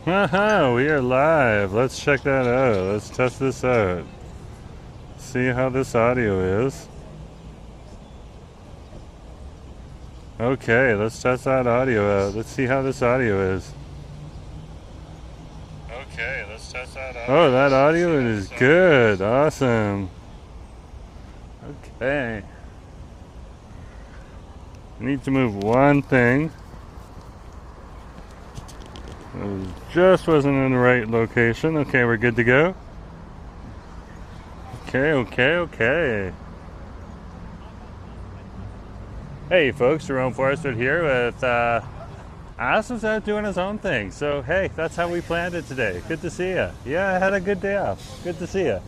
Haha, we are live. Let's check that out. Let's test this out. See how this audio is. Okay, let's test that audio out. Let's see how this audio is. Okay, let's test that audio. Oh, that audio is good. Awesome. Okay. I need to move one thing. Just wasn't in the right location. Okay, we're good to go. Okay. Hey folks, Jerome Forestwood here with Asif's out doing his own thing. So hey, that's how we planned it today. Good to see you. Yeah, I had a good day off. Good to see you.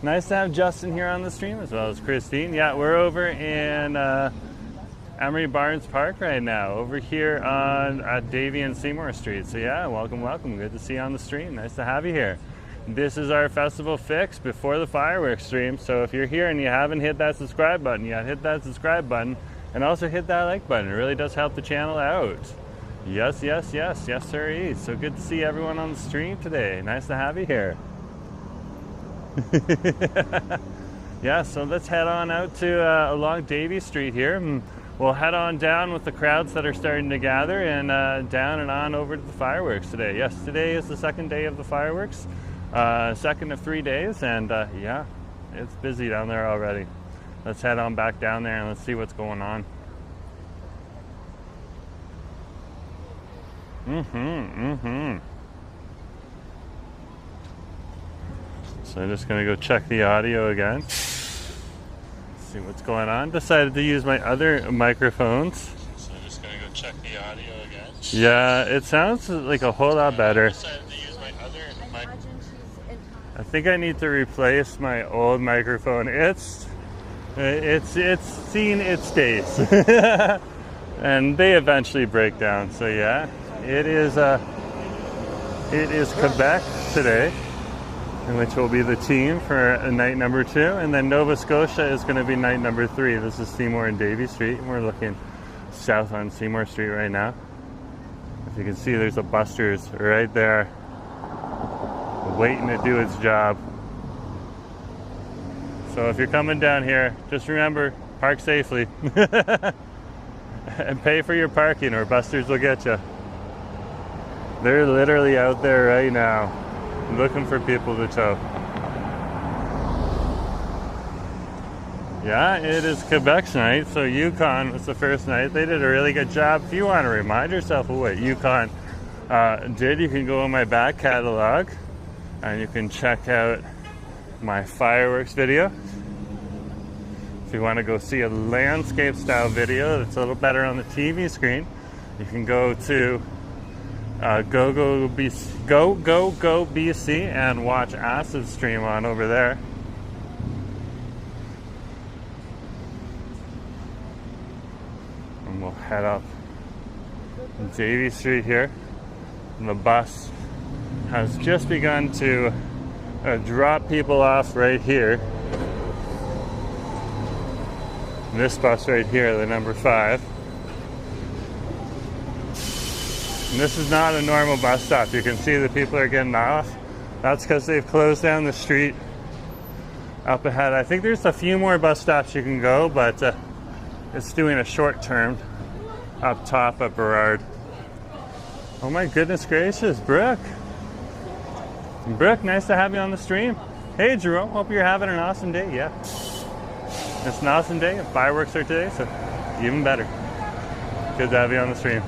Nice to have Justin here on the stream as well as Christine. Yeah, we're over in Emery Barnes Park right now, over here on Davie and Seymour Street. So yeah, welcome. Good to see you on the stream. Nice to have you here. This is our festival fix before the fireworks stream. So if you're here and you haven't hit that subscribe button yet, hit that subscribe button and also hit that like button. It really does help the channel out. Yes, sir. So good to see everyone on the stream today. Nice to have you here. Yeah, so let's head on out to along Davie Street here. We'll head on down with the crowds that are starting to gather and down and on over to the fireworks today. Yes, today is the second day of the fireworks, second of 3 days, and yeah, it's busy down there already. Let's head on back down there and let's see what's going on. So I'm just gonna go check the audio again. See what's going on. Decided to use my other microphones. So I'm just gonna go check the audio again. Yeah, it sounds like a whole lot better. I think I need to replace my old microphone. It's seen its days, and they eventually break down. So yeah, it is Quebec today, which will be the team for night number 2, and then Nova Scotia is going to be night number 3. This is Seymour and Davie Street, and we're looking south on Seymour Street right now. As you can see, there's a Buster's right there waiting to do its job. So if you're coming down here, just remember, park safely and pay for your parking or Buster's will get you. They're literally out there right now looking for people to tow. Yeah, it is Quebec's night, so Yukon was the first night. They did a really good job. If you want to remind yourself of what Yukon did, you can go in my back catalog and you can check out my fireworks video. If you want to go see a landscape style video that's a little better on the TV screen, you can go to go BC and watch Acid stream on over there. And we'll head up Davie Street here. And the bus has just begun to drop people off right here. This bus right here, the number 5. And this is not a normal bus stop. You can see the people are getting off. That's because they've closed down the street up ahead. I think there's a few more bus stops you can go, but it's doing a short term up top at Burrard. Oh my goodness gracious, Brooke. Brooke, nice to have you on the stream. Hey Jerome, hope you're having an awesome day. Yeah, it's an awesome day. Fireworks are today, so even better. Good to have you on the stream.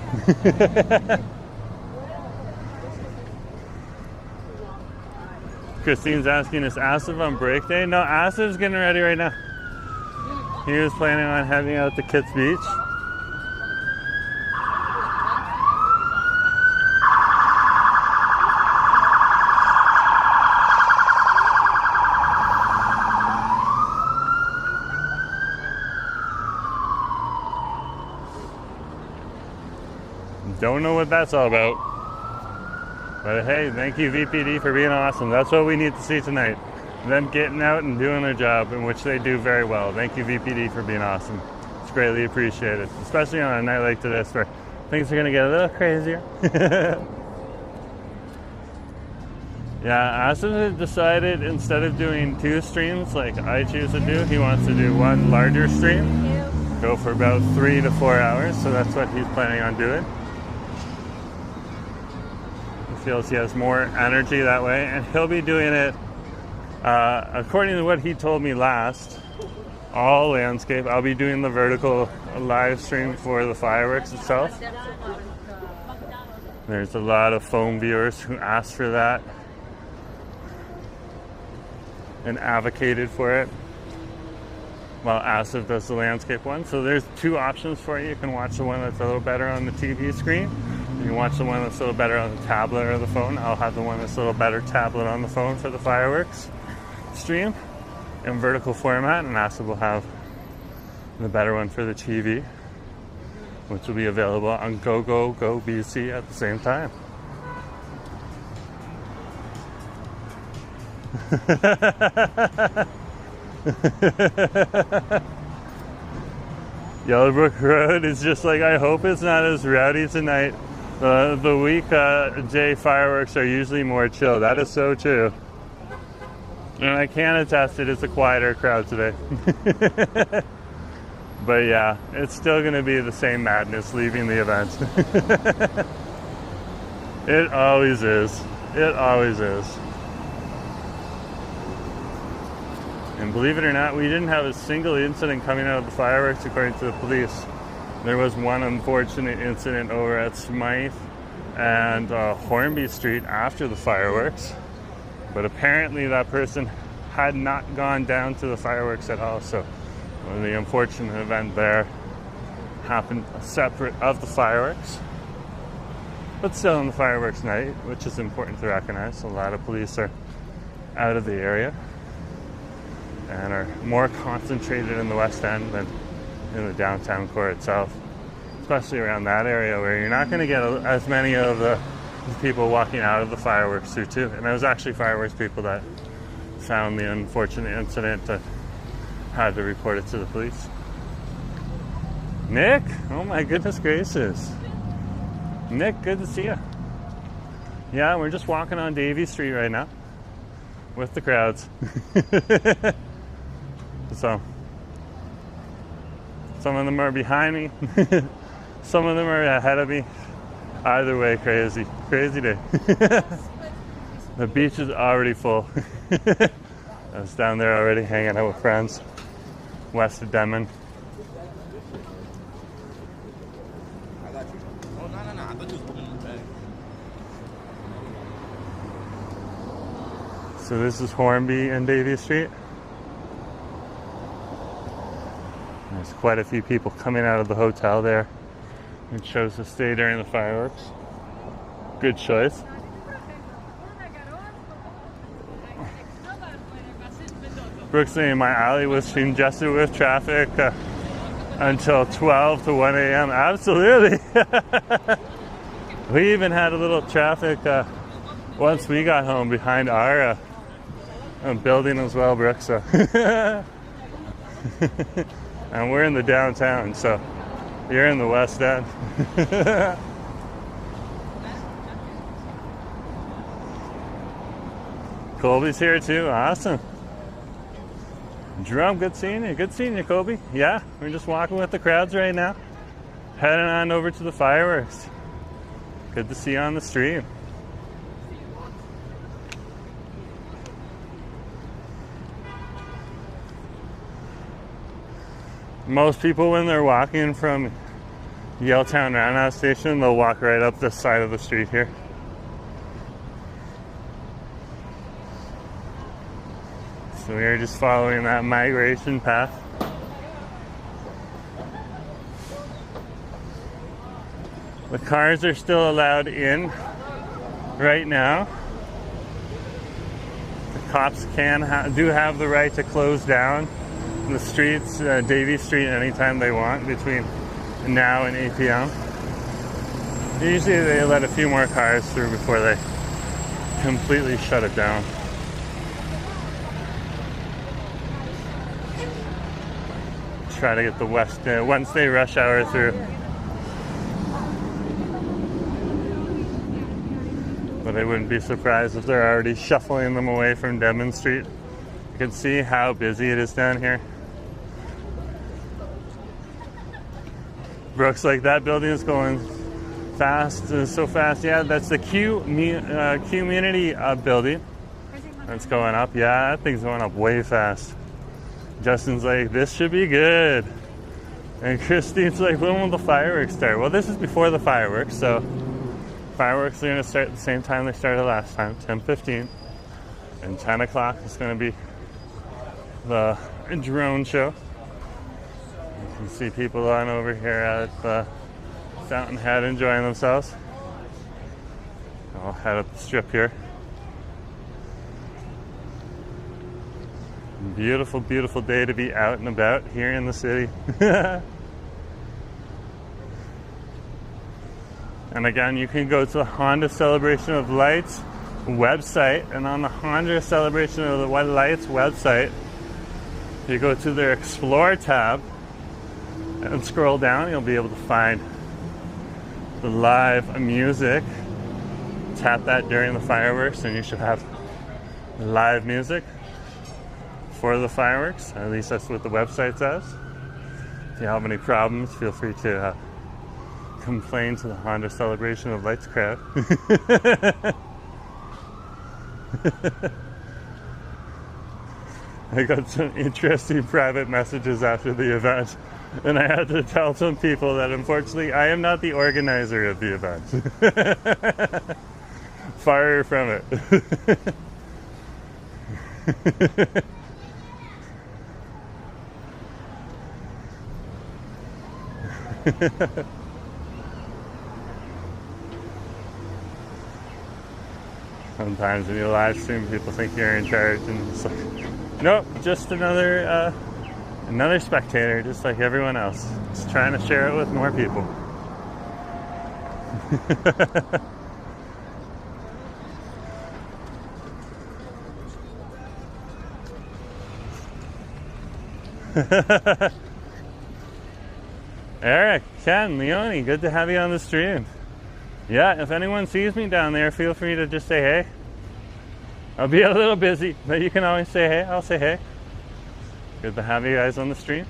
Christine's asking, is Asif on break day? No, Asif's getting ready right now. He was planning on heading out to Kitts Beach. Don't know what that's all about. But hey, thank you VPD for being awesome. That's what we need to see tonight. Them getting out and doing their job, in which they do very well. Thank you VPD for being awesome. It's greatly appreciated. Especially on a night like this where things are going to get a little crazier. Yeah, Asif had decided instead of doing 2 streams like I choose to do, he wants to do one larger stream, go for about 3 to 4 hours, so that's what he's planning on doing. He feels he has more energy that way, and he'll be doing it, according to what he told me last, all landscape. I'll be doing the vertical live stream for the fireworks itself. There's a lot of phone viewers who asked for that and advocated for it, while Asif does the landscape one. So there's 2 options for you. You can watch the one that's a little better on the TV screen. You can watch the one that's a little better on the tablet or the phone. I'll have the one that's a little better tablet on the phone for the fireworks stream in vertical format, and Asif will have the better one for the TV, which will be available on Go BC at the same time. Yellowbrook Road is just like, I hope it's not as rowdy tonight. The weekday fireworks are usually more chill. That is so true. And I can attest it is a quieter crowd today. But yeah, it's still going to be the same madness leaving the event. It always is. It always is. And believe it or not, we didn't have a single incident coming out of the fireworks according to the police. There was one unfortunate incident over at Smythe and Hornby Street after the fireworks. But apparently that person had not gone down to the fireworks at all. So the unfortunate event there happened separate of the fireworks. But still on the fireworks night, which is important to recognize. A lot of police are out of the area and are more concentrated in the West End than in the downtown core itself, especially around that area where you're not going to get as many of the people walking out of the fireworks through too. And it was actually fireworks people that found the unfortunate incident that had to report it to the police. Nick, oh my goodness gracious. Nick, good to see you. Yeah, we're just walking on Davie Street right now with the crowds. So, some of them are behind me, some of them are ahead of me. Either way, crazy day. The beach is already full. I was down there already hanging out with friends west of Denman. So this is Hornby and Davie Street. There's quite a few people coming out of the hotel there. It chose to stay during the fireworks. Good choice. Brooks saying my alley was congested with traffic until 12 to 1 a.m. Absolutely. We even had a little traffic once we got home behind our building as well, Brooks. So. And we're in the downtown, so you're in the West End. Colby's here too, awesome. Jerome, good seeing you. Good seeing you, Colby. Yeah, we're just walking with the crowds right now. Heading on over to the fireworks. Good to see you on the stream. Most people, when they're walking from Yaletown Roundhouse Station, they'll walk right up this side of the street here. So we are just following that migration path. The cars are still allowed in right now. The cops do have the right to close down the streets, Davie Street, anytime they want between now and 8 p.m. Usually they let a few more cars through before they completely shut it down. Try to get the Wednesday rush hour through. but I wouldn't be surprised if they're already shuffling them away from Denman Street. You can see how busy it is down here. Brooks, like that building is going fast, so fast. Yeah, that's the community building. That's going up. Yeah, that thing's going up way fast. Justin's like, this should be good. And Christine's like, when will the fireworks start? Well, this is before the fireworks, so fireworks are going to start at the same time they started last time, 10:15. And 10 o'clock is going to be the drone show. You can see people on over here at the Fountainhead enjoying themselves. I'll head up the strip here. Beautiful, beautiful day to be out and about here in the city. And again, you can go to the Honda Celebration of Lights website, and on the Honda Celebration of the Lights website, if you go to their Explore tab and scroll down, you'll be able to find the live music. Tap that during the fireworks and you should have live music for the fireworks. At least that's what the website says. If you have any problems, feel free to complain to the Honda Celebration of Lights crowd. I got some interesting private messages after the event, and I had to tell some people that unfortunately I am not the organizer of the event. Far from it. Sometimes when you live stream, people think you're in charge, and it's like, nope, just another spectator, just like everyone else. Just trying to share it with more people. Eric, Ken, Leonie, good to have you on the stream. Yeah, if anyone sees me down there, feel free to just say hey. I'll be a little busy, but you can always say hey. I'll say hey. Good to have you guys on the stream.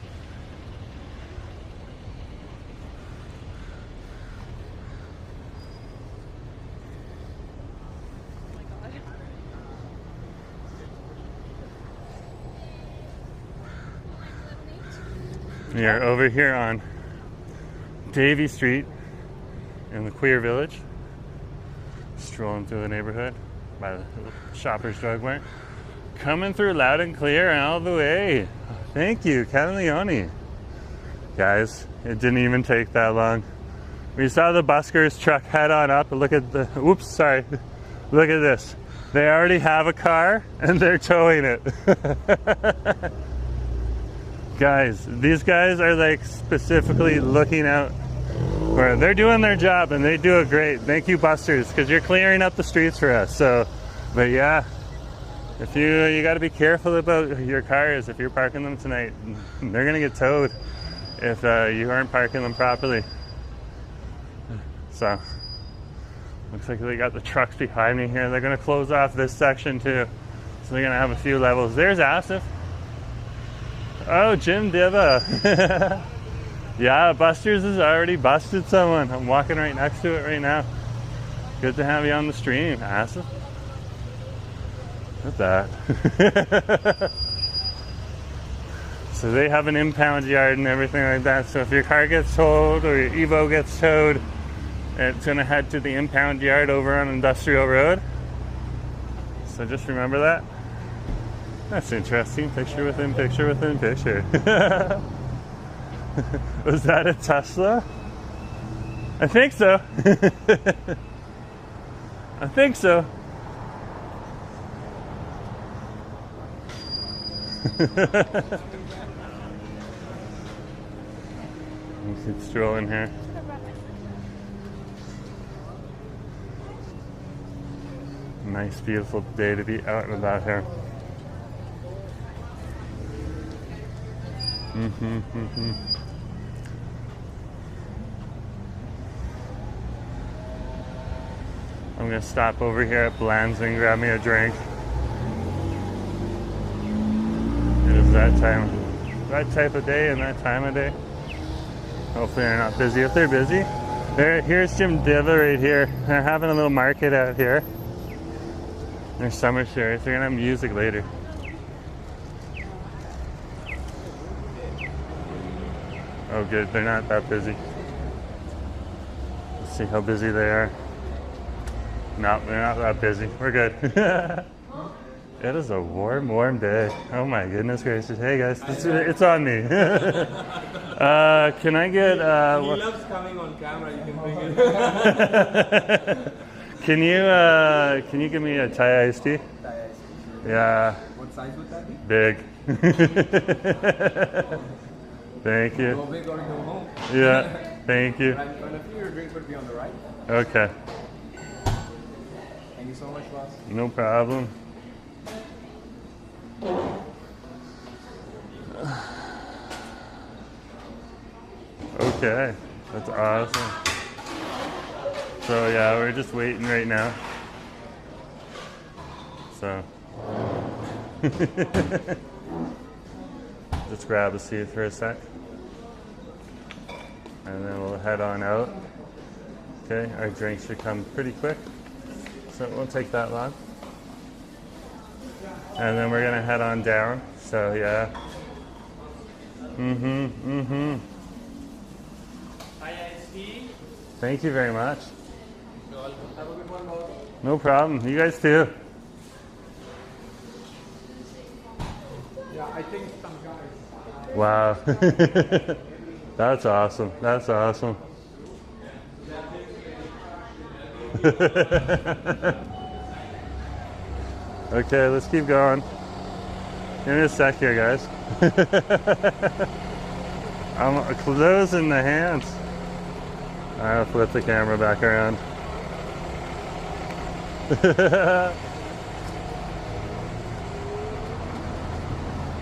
We are over here on Davie Street in the Queer Village, strolling through the neighborhood by the Shoppers Drug Mart. Coming through loud and clear and all the way. Thank you, Ken Leone. Guys, it didn't even take that long. We saw the buskers truck head on up, and look at the, whoops, sorry. Look at this. They already have a car and they're towing it. Guys, these guys are like specifically looking out. They're doing their job and they do it great. Thank you, busters, because you're clearing up the streets for us. So, but yeah, if you got to be careful about your cars if you're parking them tonight. They're gonna get towed if you aren't parking them properly. So, looks like they got the trucks behind me here. They're gonna close off this section too, so they're gonna have a few levels. There's Asif. Oh, Jim Diva. Yeah, Busters has already busted someone. I'm walking right next to it right now. Good to have you on the stream, Asif. Look at that. So they have an impound yard and everything like that. So if your car gets towed or your Evo gets towed, it's going to head to the impound yard over on Industrial Road. So just remember that. That's interesting. Picture within picture within picture. Was that a Tesla? I think so. I think so. Let's keep strolling here. Nice, beautiful day to be out and about here. I'm gonna stop over here at Blenz and grab me a drink. It is that type of day and that time of day. Hopefully they're not busy. If they're busy, here's Jim Diva right here. They're having a little market out here. There's summer shares. They're gonna have music later. Oh good, they're not that busy. Let's see how busy they are. No, they're not that busy. We're good. It is a warm day. Oh my goodness gracious. Hey guys, it's on me. Can I get... he loves coming on camera, you can bring it. Can you give me a Thai iced tea? Thai iced tea. Yeah. What size would that be? Big. Thank you. Go big or go home. Yeah, thank you. Right in front of you, your drink would be on the right. Okay. Thank you so much, boss. No problem. Okay, that's awesome. So yeah, we're just waiting right now. So just grab a seat for a sec, and then we'll head on out. Okay, our drinks should come pretty quick, so it won't take that long. And then we're gonna head on down. So yeah. Thank you very much. You're welcome. Have a good one, boss. No problem. You guys too. Yeah, I think some guys. Wow. That's awesome. That's awesome. Okay, let's keep going. Give me a sec here, guys. I'm closing the hands. I'll flip the camera back around.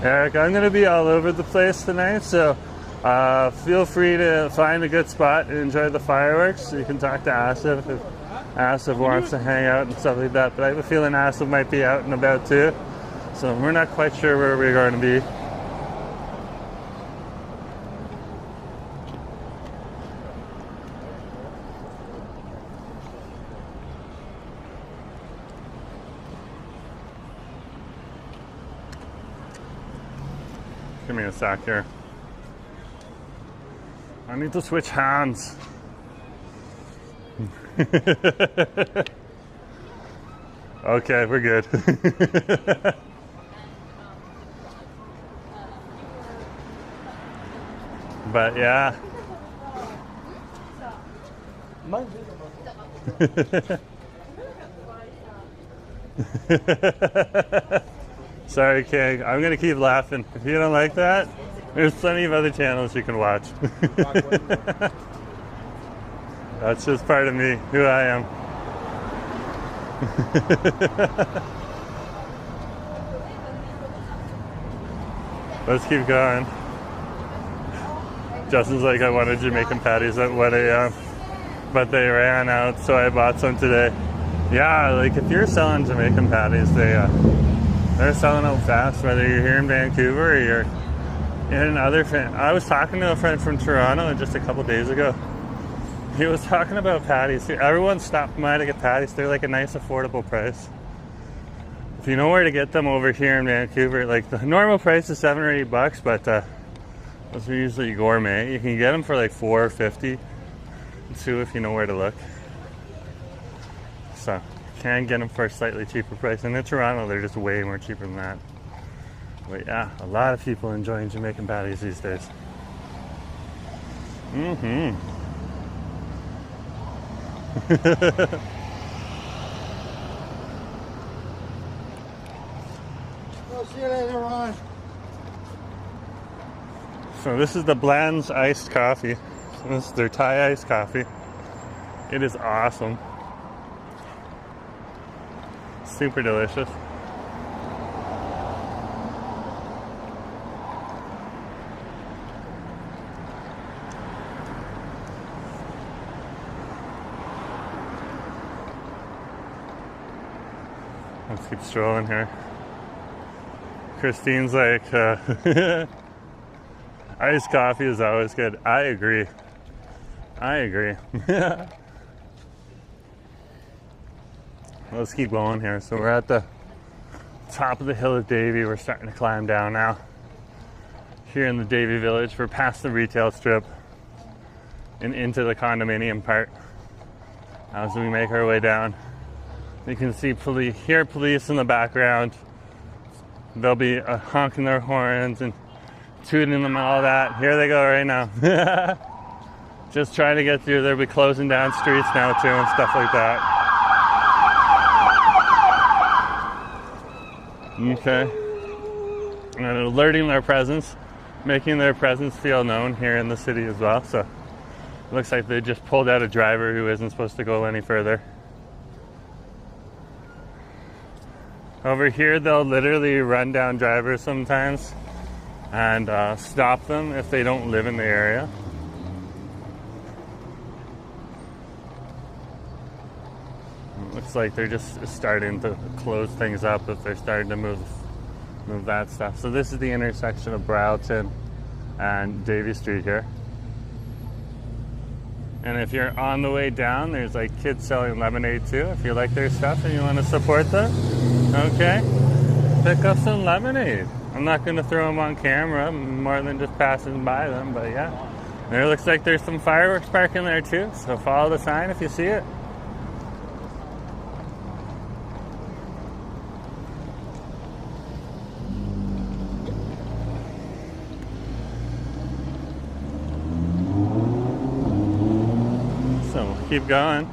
Eric, I'm going to be all over the place tonight, so feel free to find a good spot and enjoy the fireworks. You can talk to Asif if Asif wants to hang out and stuff like that, but I have a feeling Asif might be out and about too, so we're not quite sure where we're going to be. Give me a sec here. I need to switch hands. Okay, we're good. But yeah. Sorry, King. I'm gonna keep laughing. If you don't like that, there's plenty of other channels you can watch. That's just part of me, who I am. Let's keep going. Justin's like, I wanted Jamaican patties at 1 a.m. but they ran out, so I bought some today. Yeah, like if you're selling Jamaican patties, they're selling out fast, whether you're here in Vancouver or you're in other... I was talking to a friend from Toronto just a couple days ago. He was talking about patties. Everyone stopped by to get patties. They're like a nice affordable price. If you know where to get them over here in Vancouver, like the normal price is $7 or $8, but those are usually gourmet. You can get them for like $4.50 too if you know where to look. So you can get them for a slightly cheaper price. And in Toronto, they're just way more cheaper than that. But yeah, a lot of people enjoying Jamaican patties these days. We'll see you later on. So this is the Blenz iced coffee. So this is their Thai iced coffee. It is awesome. Super delicious. Let's keep strolling here. Christine's like, iced coffee is always good. I agree. Let's keep going here. So we're at the top of the hill of Davie. We're starting to climb down now. Here in the Davie Village, we're past the retail strip and into the condominium part. As we make our way down, you can see hear police in the background. They'll be honking their horns and tooting them and all that. Here they go right now. Just trying to get through. They'll be closing down streets now too and stuff like that. Okay. And alerting their presence, making their presence feel known here in the city as well. So it looks like they just pulled out a driver who isn't supposed to go any further. Over here, they'll literally run down drivers sometimes and stop them if they don't live in the area. It looks like they're just starting to close things up if they're starting to move that stuff. So this is the intersection of Browton and Davie Street here. And if you're on the way down, there's like kids selling lemonade too. If you like their stuff and you want to support them, okay, pick up some lemonade. I'm not going to throw them on camera more than just passing by them, but yeah. There looks like there's some fireworks parking there too, so follow the sign if you see it. Keep going.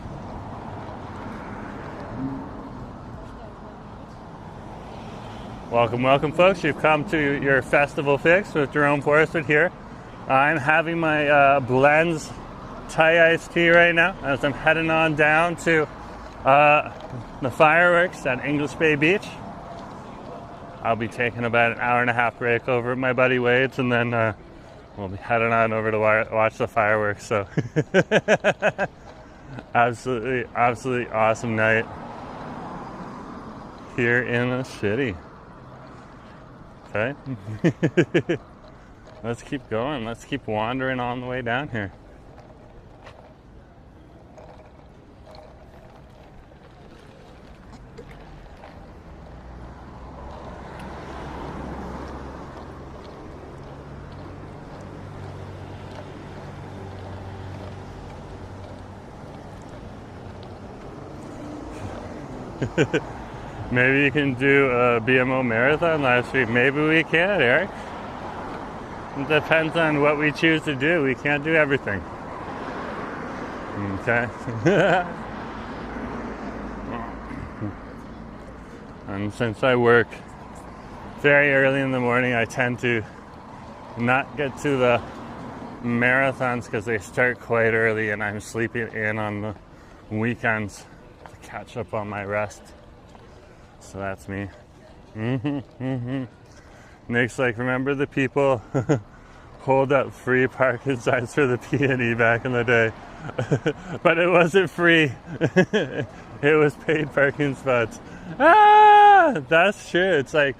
Welcome folks. You've come to your festival fix with Jerome Forestwood here. I'm having my Blenz Thai iced tea right now as I'm heading on down to the fireworks at English Bay Beach. I'll be taking about an hour and a half break over at my buddy Wade's, and then we'll be heading on over to watch the fireworks. So absolutely awesome night here in the city. Okay. Let's keep going. Let's keep wandering on the way down here. Maybe you can do a BMO marathon live stream. Maybe we can, Eric. It depends on what we choose to do. We can't do everything. Okay. And since I work very early in the morning, I tend to not get to the marathons because they start quite early, and I'm sleeping in on the weekends to catch up on my rest. So that's me. Nick's like, remember the people hold up free parking signs for the P&E back in the day? But it wasn't free. It was paid parking spots. Ah, that's true. It's like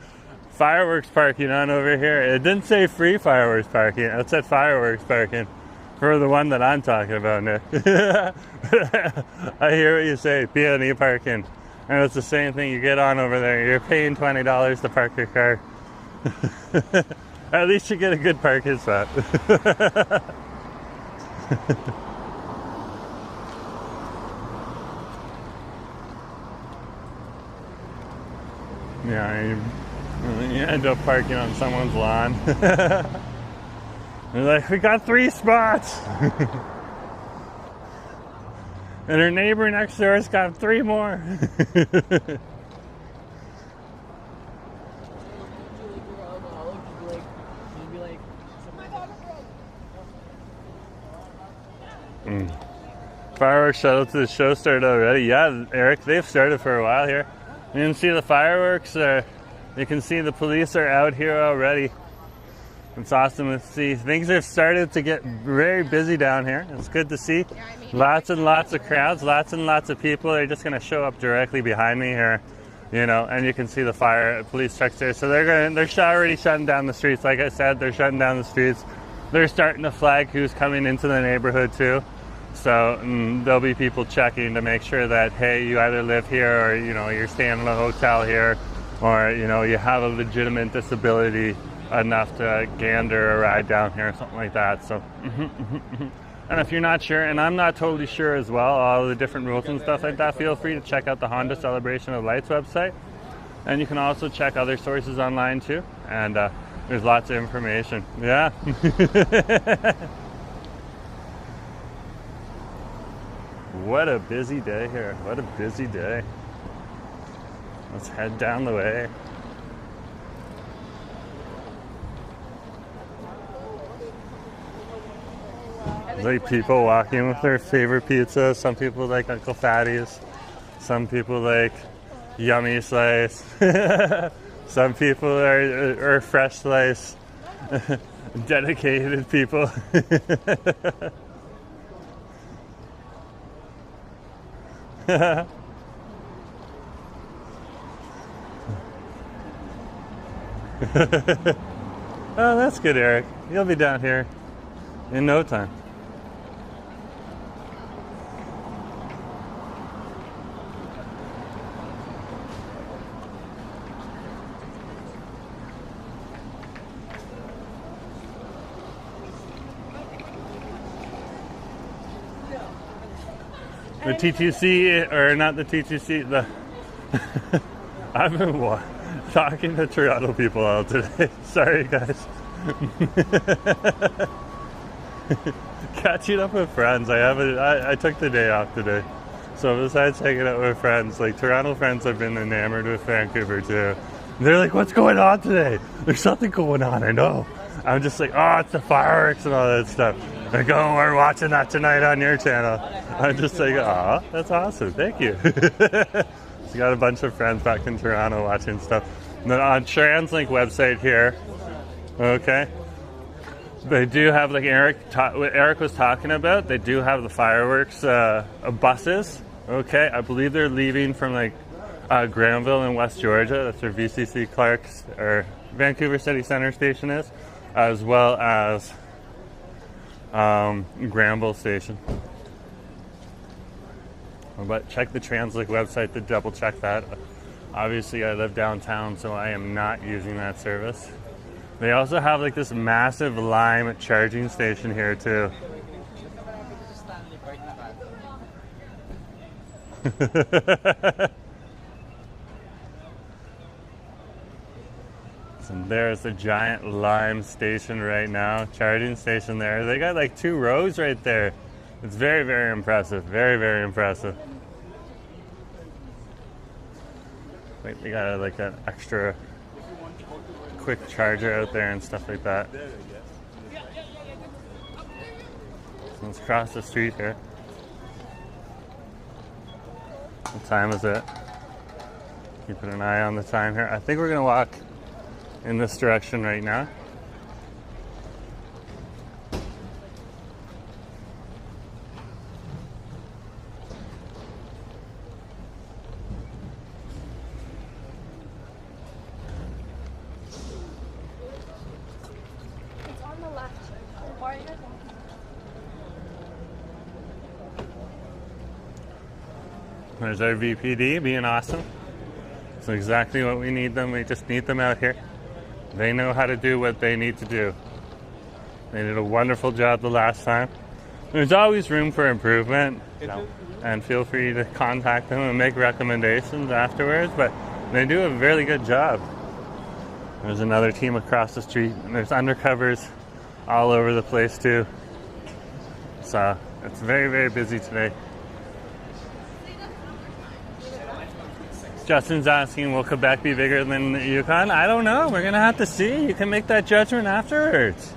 fireworks parking on over here. It didn't say free fireworks parking. It said fireworks parking for the one that I'm talking about, Nick. I hear what you say, P&E parking. And it's the same thing you get on over there. You're paying $20 to park your car. At least you get a good parking spot. Yeah, you end up parking on someone's lawn. They're like, we got 3 spots. And her neighbor next door's got 3 more. Fireworks shuttle to the show started already. Yeah, Eric, they've started for a while here. You can see the fireworks. You can see the police are out here already. It's awesome to see. Things have started to get very busy down here. It's good to see. Lots and lots of crowds, lots and lots of people. They're just going to show up directly behind me here. you know, and you can see the police trucks there. So they're already shutting down the streets. Like I said, they're shutting down the streets. They're starting to flag who's coming into the neighborhood too. So there'll be people checking to make sure that, hey, you either live here or, you know, you're staying in a hotel here, or, you know, you have a legitimate disability enough to gander a ride down here or something like that. So, and if you're not sure, and I'm not totally sure as well, all the different rules and stuff like that, feel free to check out the Honda Celebration of Lights website. And you can also check other sources online too. And there's lots of information. Yeah. What a busy day here. What a busy day. Let's head down the way. Like people walking with their favorite pizza. Some people like Uncle Fatty's. Some people like Yummy Slice. Some people are Fresh Slice. Dedicated people. Oh, that's good, Eric. You'll be down here in no time. The TTC, or not the TTC, the I've been talking to Toronto people all today. Sorry, guys. Catching up with friends. I took the day off today. So besides hanging out with friends, like Toronto friends have been enamored with Vancouver too. They're like, what's going on today? There's something going on, I know. I'm just like, oh, it's the fireworks and all that stuff. They go, we're watching that tonight on your channel. I'm just like, oh, that's awesome. Thank you. So got a bunch of friends back in Toronto watching stuff. And then on TransLink website here, okay, they do have, like what Eric was talking about, they do have the fireworks buses. Okay, I believe they're leaving from like Granville in West Georgia. That's where VCC Clark's or Vancouver City Center station is, as well as Granville Station. But check the TransLink website to double check that. Obviously, I live downtown, so I am not using that service. They also have like this massive Lime charging station here too. And there's the giant Lime station right now, charging station there. They got like 2 rows right there. It's very, very impressive. Very, very impressive. Like they got like an extra quick charger out there and stuff like that. So let's cross the street here. What time is it? Keeping an eye on the time here. I think we're gonna walk in this direction right now. It's on the left. Why are you? There's our VPD being awesome. That's exactly what we need them. We just need them out here. They know how to do what they need to do. They did a wonderful job the last time. There's always room for improvement, and feel free to contact them and make recommendations afterwards, but they do a really good job. There's another team across the street, and there's undercovers all over the place too. So it's very, very busy today. Justin's asking, will Quebec be bigger than the Yukon? I don't know. We're going to have to see. You can make that judgment afterwards.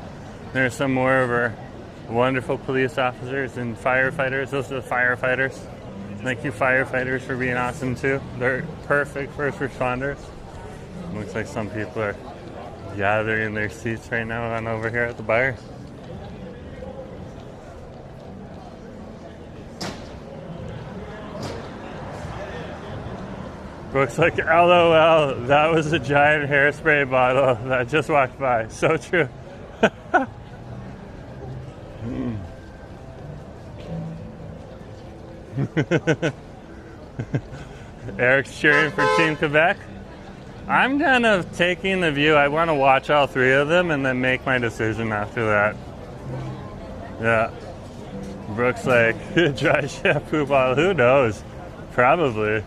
There's some more of our wonderful police officers and firefighters. Those are the firefighters. Thank you, firefighters, for being awesome, too. They're perfect first responders. Looks like some people are gathering their seats right now on over here at the bar. Brooke's like, LOL, that was a giant hairspray bottle that just walked by. So true. Eric's cheering for Team Quebec. I'm kind of taking the view, I want to watch all three of them and then make my decision after that. Yeah. Brooke's like, dry shampoo bottle, who knows? Probably.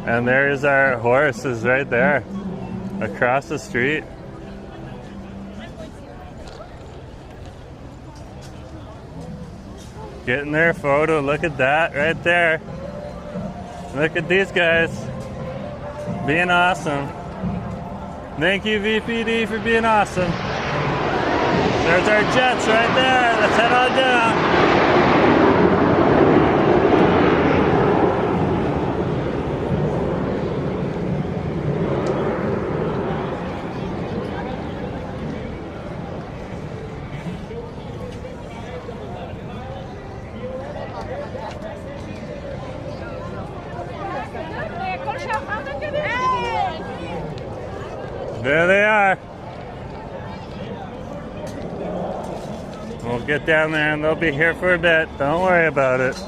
And there's our horses right there, across the street. Getting their photo, look at that right there. Look at these guys, being awesome. Thank you, VPD, for being awesome. There's our jets right there. Let's head on down. There they are. We'll get down there and they'll be here for a bit. Don't worry about it.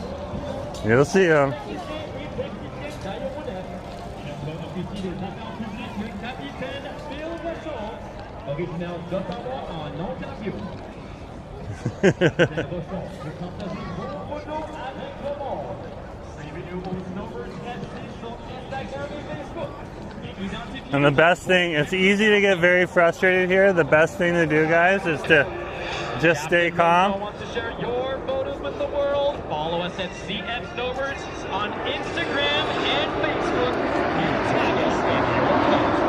You'll see them. And the best thing, it's easy to get very frustrated here. The best thing to do, guys, is to just stay calm. Want to share your photos with the world? Follow us at CF Snowbirds on Instagram and Facebook and tag us in your posts.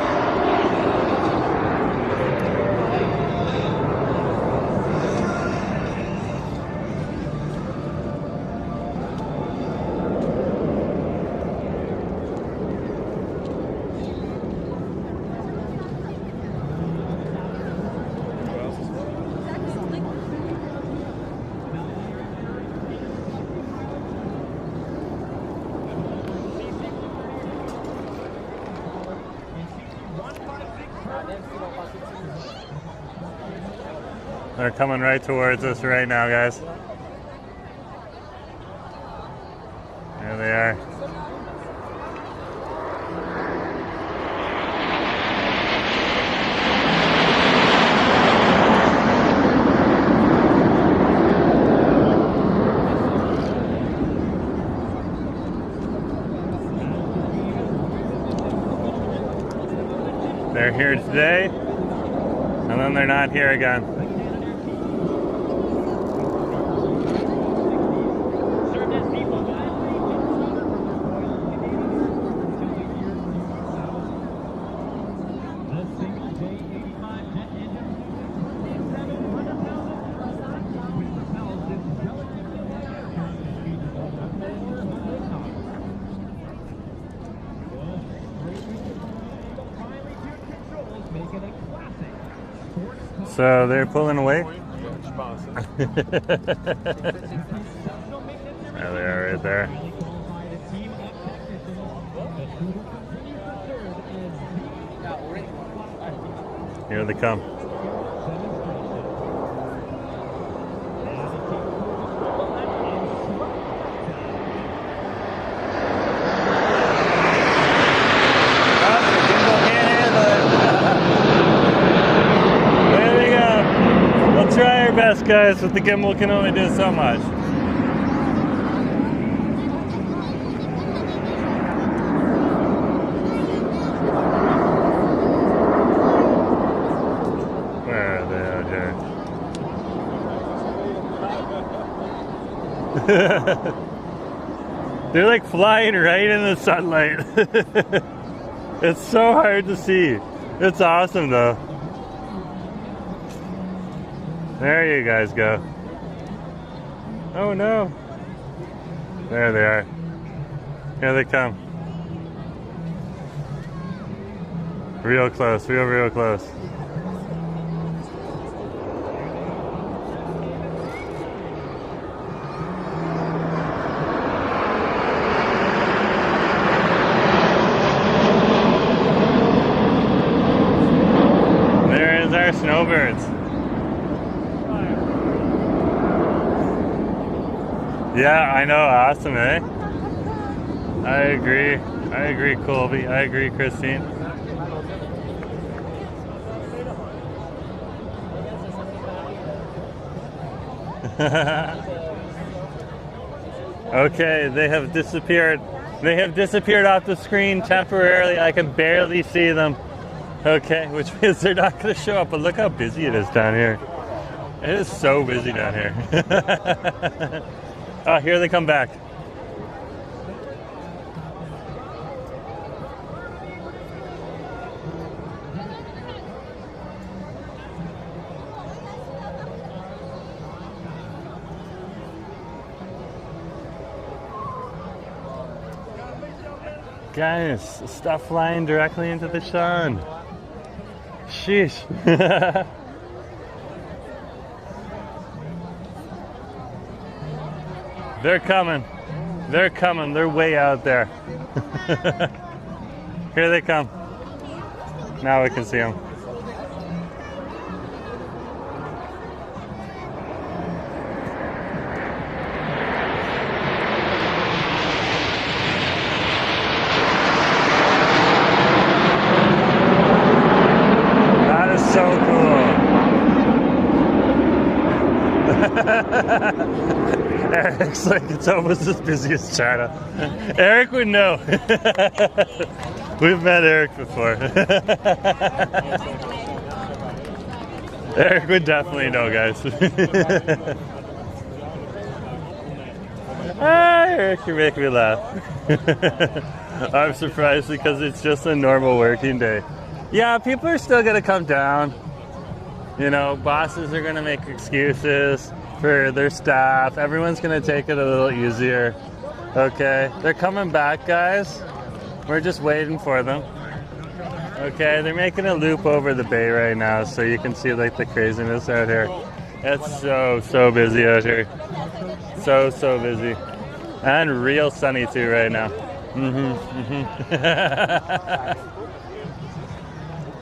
They're coming right towards us right now, guys. There they are. They're here today, and then they're not here again. So they're pulling away. There they are right there. Here they come. Best, guys, but the gimbal can only do so much. Where are they out here? They're like flying right in the sunlight. It's so hard to see. It's awesome though. There you guys go. Oh no. There they are. Here they come. Real close, real close. Yeah, I know. Awesome, eh? I agree. I agree, Colby. I agree, Christine. Okay, they have disappeared. They have disappeared off the screen temporarily. I can barely see them. Okay, which means they're not going to show up. But look how busy it is down here. It is so busy down here. Oh, here they come back. Guys, stuff flying directly into the sun. Sheesh. They're coming. They're coming. They're way out there. Here they come. Now we can see them. So cool. Eric's like, it's almost as busy as China. Eric would know. We've met Eric before. Eric would definitely know, guys. Ah, Eric, you make me laugh. I'm surprised because it's just a normal working day. Yeah, people are still going to come down. You know, bosses are going to make excuses for their staff. Everyone's going to take it a little easier. Okay, they're coming back, guys. We're just waiting for them. Okay, they're making a loop over the bay right now, so you can see like the craziness out here. It's so busy out here. So busy. And real sunny too right now.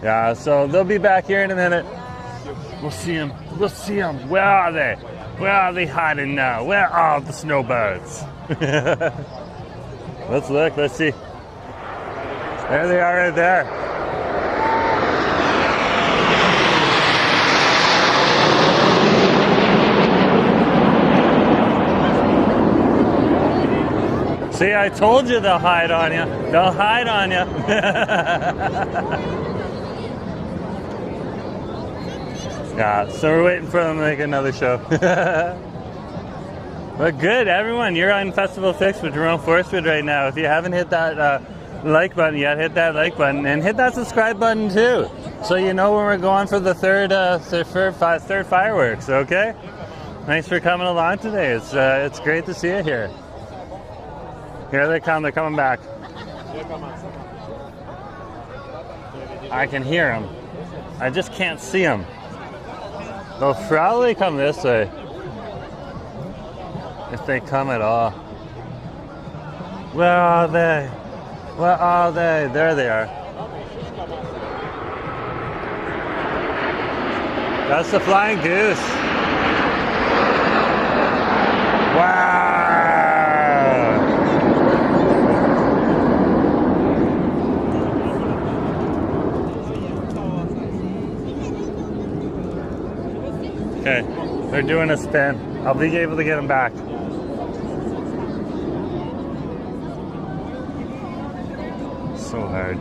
Yeah, so they'll be back here in a minute. We'll see them. We'll see them. Where are they? Where are they hiding now? Where are the snowbirds? Let's look. Let's see. There they are right there. See, I told you they'll hide on you. They'll hide on you. Yeah, so we're waiting for them to make another show. But good, everyone. You're on Festival Fix with Jerome Forestwood right now. If you haven't hit that like button yet, hit that like button and hit that subscribe button too, so you know when we're going for the third fireworks. Okay. Thanks for coming along today. It's great to see you here. Here they come. They're coming back. I can hear them. I just can't see them. They'll probably come this way. If they come at all. Where are they? Where are they? There they are. That's the flying goose. Wow! Okay, they're doing a spin. I'll be able to get them back. So hard.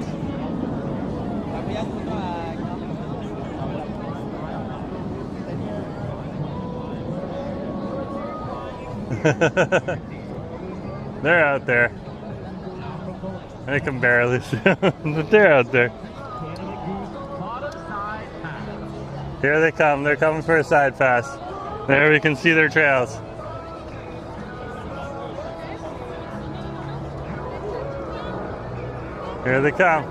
They're out there. I can barely see them, but they're out there. Here they come. They're coming for a side pass. There we can see their trails. Here they come.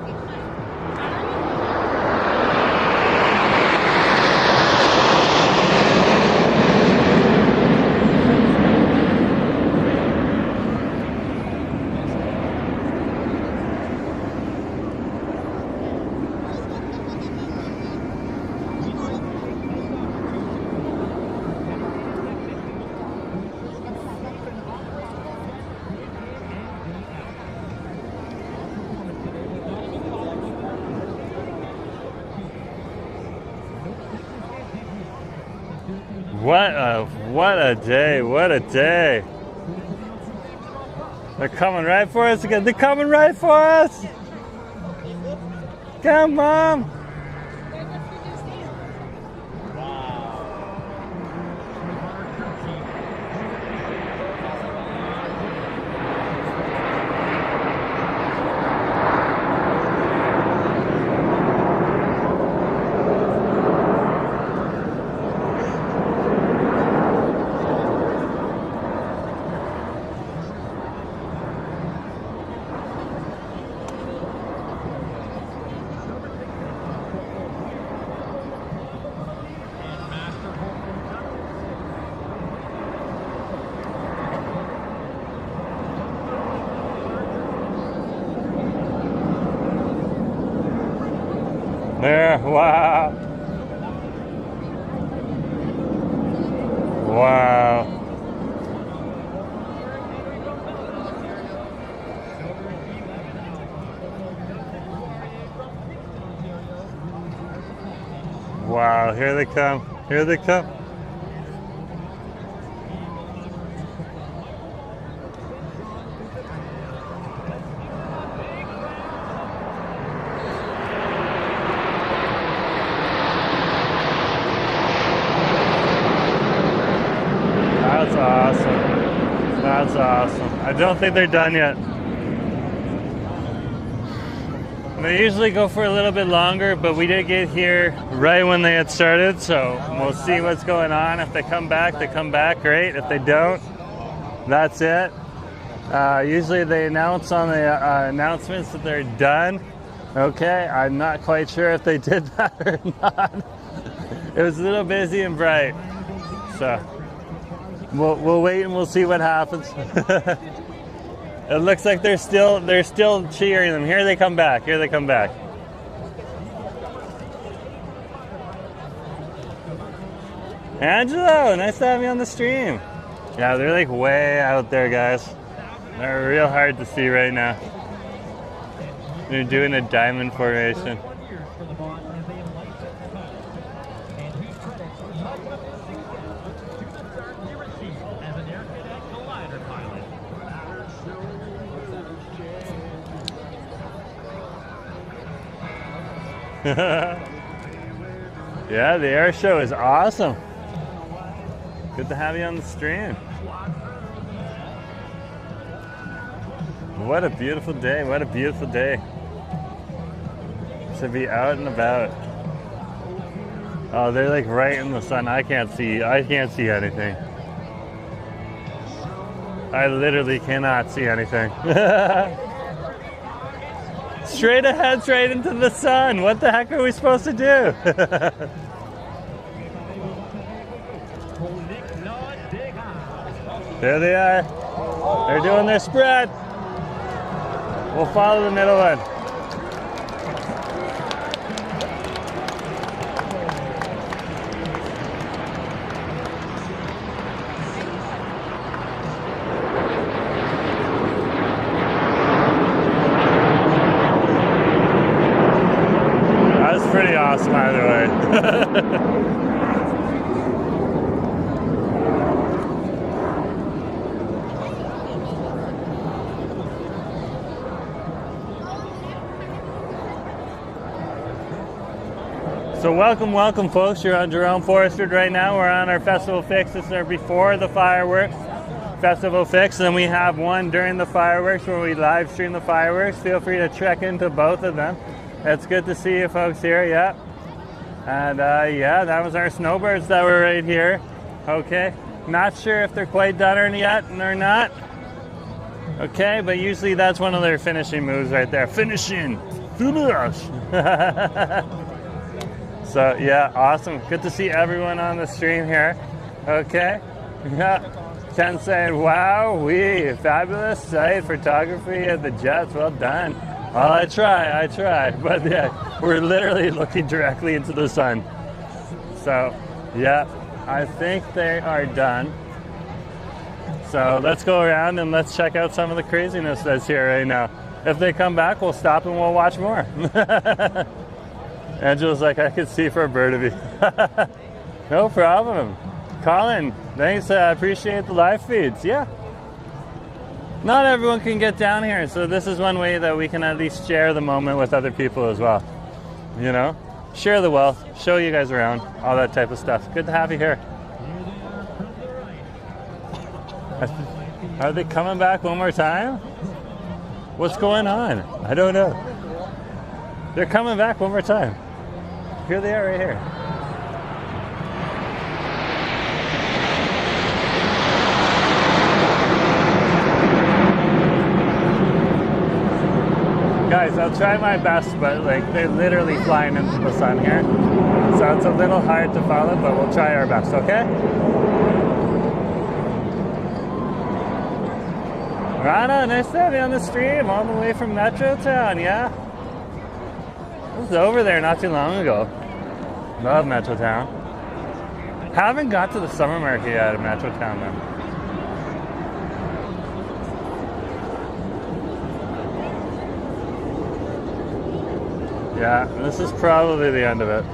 What a day, what a day. They're coming right for us again. They're coming right for us. Come on. There, wow. Wow. Wow, here they come. Here they come. That's awesome. That's awesome. I don't think they're done yet. They usually go for a little bit longer, but we did get here right when they had started, so we'll see what's going on. If they come back, they come back, great. If they don't, that's it. Usually they announce on the announcements that they're done. Okay, I'm not quite sure if they did that or not. It was a little busy and bright, so we'll wait and we'll see what happens. It looks like they're still cheering them. Here they come back. Here they come back. Angelo, nice to have you on the stream. Yeah, they're like way out there, guys. They're real hard to see right now. They're doing a diamond formation. Yeah, the Airshow is awesome. Good to have you on the stream. What a beautiful day. What a beautiful day to be out and about. Oh, they're like right in the sun. I can't see anything. I literally cannot see anything. Straight ahead, straight into the sun. What the heck are we supposed to do? There they are. They're doing their spread. We'll follow the middle one. Pretty awesome either way. So welcome folks. You're on Jerome Forestwood right now. We're on our festival fix. This is our before the fireworks festival fix, and then we have one during the fireworks where we live stream the fireworks. Feel free to check into both of them. It's good to see you folks here, yeah. And yeah, that was our Snowbirds that were right here. Okay, not sure if they're quite done yet or not. Okay, but usually that's one of their finishing moves right there. Finishing! Finish! So yeah, awesome. Good to see everyone on the stream here. Okay, yeah. Ken saying, wow, fabulous sight, photography of the jets, well done. Well, I try, but yeah, we're literally looking directly into the sun. So, yeah, I think they are done. So let's go around and let's check out some of the craziness that's here right now. If they come back, we'll stop and we'll watch more. Angela's like, I could see for a bird of you. No problem. Colin, thanks. Appreciate the live feeds. Yeah. Not everyone can get down here, so this is one way that we can at least share the moment with other people as well. You know? Share the wealth, show you guys around, all that type of stuff. Good to have you here. Are they coming back one more time? What's going on? I don't know. They're coming back one more time. Here they are right here. Guys, I'll try my best, but like they're literally flying into the sun here. So it's a little hard to follow, but we'll try our best, okay? Rana, nice to have you on the stream, all the way from Metro Town, yeah? I was over there not too long ago. Love Metro Town. Haven't got to the summer market yet at Metro Town though. Yeah, this is probably the end of it.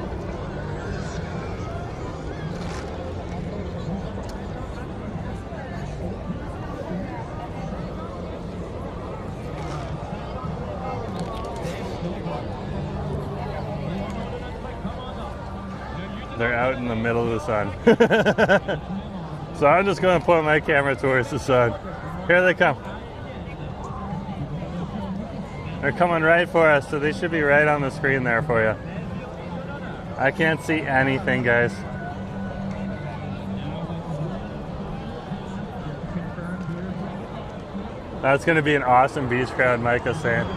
They're out in the middle of the sun. So I'm just going to point my camera towards the sun. Here they come. They're coming right for us, so they should be right on the screen there for you. I can't see anything, guys. That's going to be an awesome beach crowd, Micah's saying.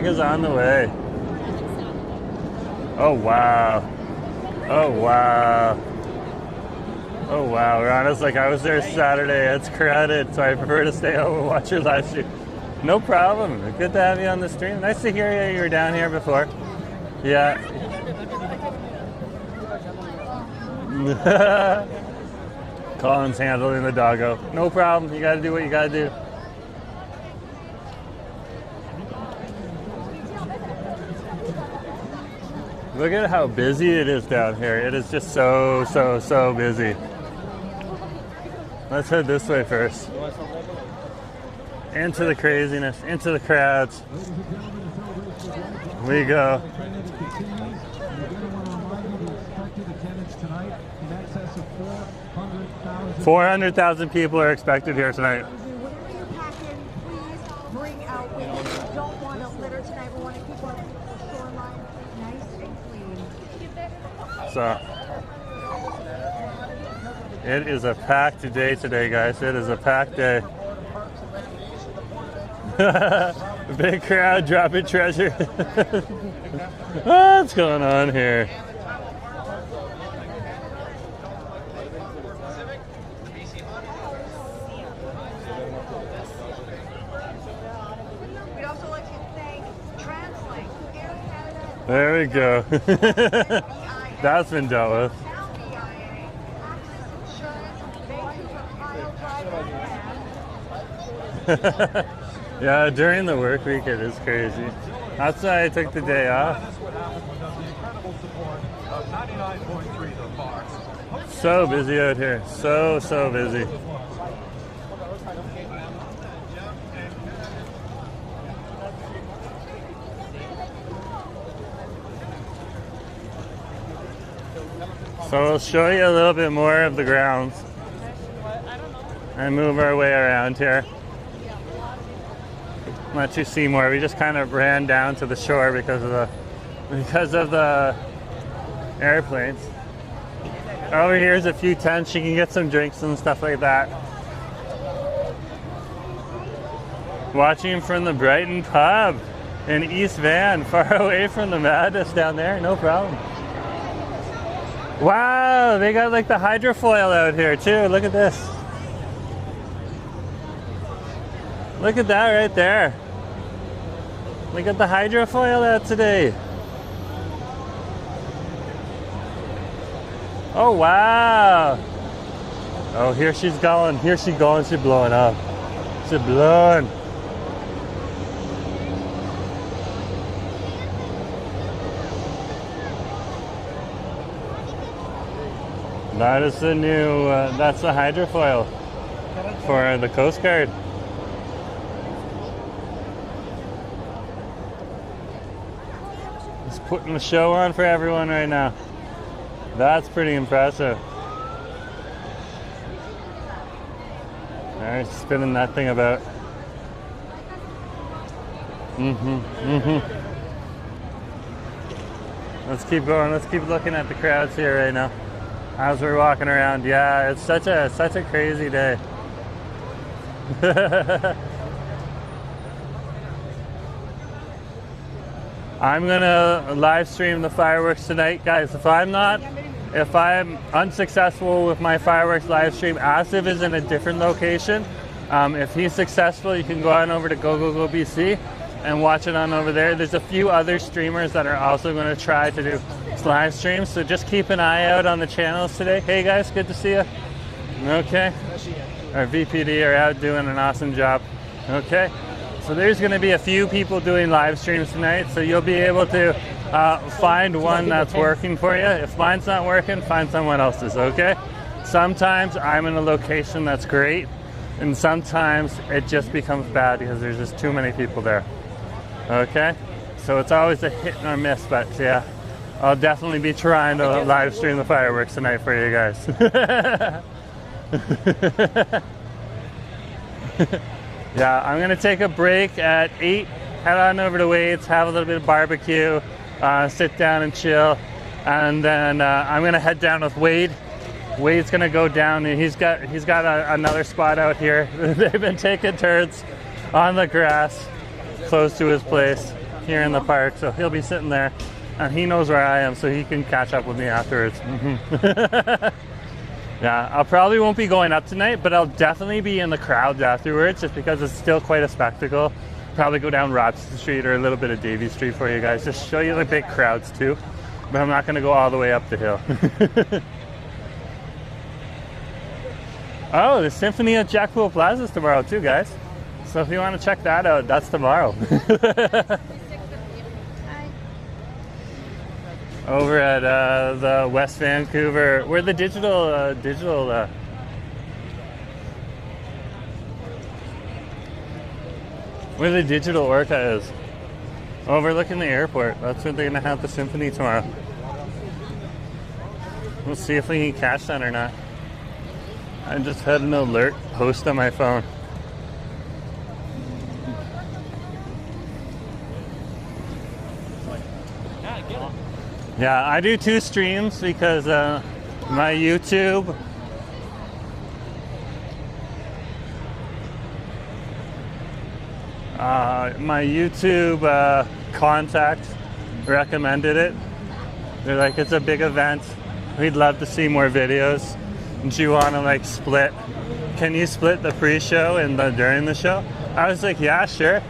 Is on the way. Oh wow. Oh wow. Oh wow. Rana's like, I was there Saturday. It's crowded, so I prefer to stay home and watch your live stream. No problem. Good to have you on the stream. Nice to hear you were down here before. Yeah. Colin's handling the doggo. No problem. You got to do what you got to do. Look at how busy it is down here. It is just so busy. Let's head this way first. Into the craziness, into the crowds. We go. 400,000 people are expected here tonight. Whatever you're packing, please bring out with you. We don't want to litter tonight. We want to keep our shoreline nice and clean. So it is a packed day today, guys. It is a packed day. Big crowd dropping treasure. What's going on here? We'd also like to thank Translink, Air Canada, There we go. That's been dealt with. Yeah, during the work week it is crazy. That's why I took the day off. So busy out here. So busy. So we'll show you a little bit more of the grounds and move our way around here. Let you see more. We just kind of ran down to the shore because of the airplanes. Over here is a few tents. You can get some drinks and stuff like that. Watching from the Brighton pub in East Van, far away from the madness down there. No problem. Wow, they got like the hydrofoil out here too. Look at this. Look at that right there. We got the hydrofoil out today. Oh wow. Oh, here she's going. Here she going. She's blowing up. She's blowing. That is the new, that's the hydrofoil for the Coast Guard. It's putting the show on for everyone right now. That's pretty impressive. Alright, spinning that thing about. Let's keep going. Let's keep looking at the crowds here right now as we're walking around. Yeah, it's such a crazy day. I'm gonna live stream the fireworks tonight, guys. If I'm unsuccessful with my fireworks live stream, Asif is in a different location. If he's successful, you can go on over to Go BC and watch it on over there. There's a few other streamers that are also going to try to do live streams, so just keep an eye out on the channels today. Hey guys, good to see you. Okay, our VPD are out doing an awesome job. Okay, so there's going to be a few people doing live streams tonight, so you'll be able to find one that's working for you. If mine's not working, find someone else's. Okay, sometimes I'm in a location that's great, and sometimes it just becomes bad because there's just too many people there. Okay, so it's always a hit or miss, but yeah, I'll definitely be trying to live stream the fireworks tonight for you guys. Yeah, I'm gonna take a break at 8, head on over to Wade's, have a little bit of barbecue, sit down and chill, and then I'm gonna head down with Wade. Wade's gonna go down, and he's got another spot out here. They've been taking turns on the grass close to his place here in the park, so he'll be sitting there, and he knows where I am, so he can catch up with me afterwards. Yeah, I probably won't be going up tonight, but I'll definitely be in the crowds afterwards, just because it's still quite a spectacle. Probably go down Robson Street or a little bit of Davie Street for you guys, just show you the big crowds too, but I'm not going to go all the way up the hill. Oh, the Symphony of Jackpool Plaza is tomorrow too, guys. So if you want to check that out, that's tomorrow. Over at the West Vancouver, where the digital Orca is. Overlooking the airport. That's where they're gonna have the symphony tomorrow. We'll see if we can catch that or not. I just had an alert post on my phone. Yeah, I do 2 streams because my YouTube contact recommended it. They're like, it's a big event. We'd love to see more videos. Do you want to like split? Can you split the pre-show and the during the show? I was like, yeah, sure.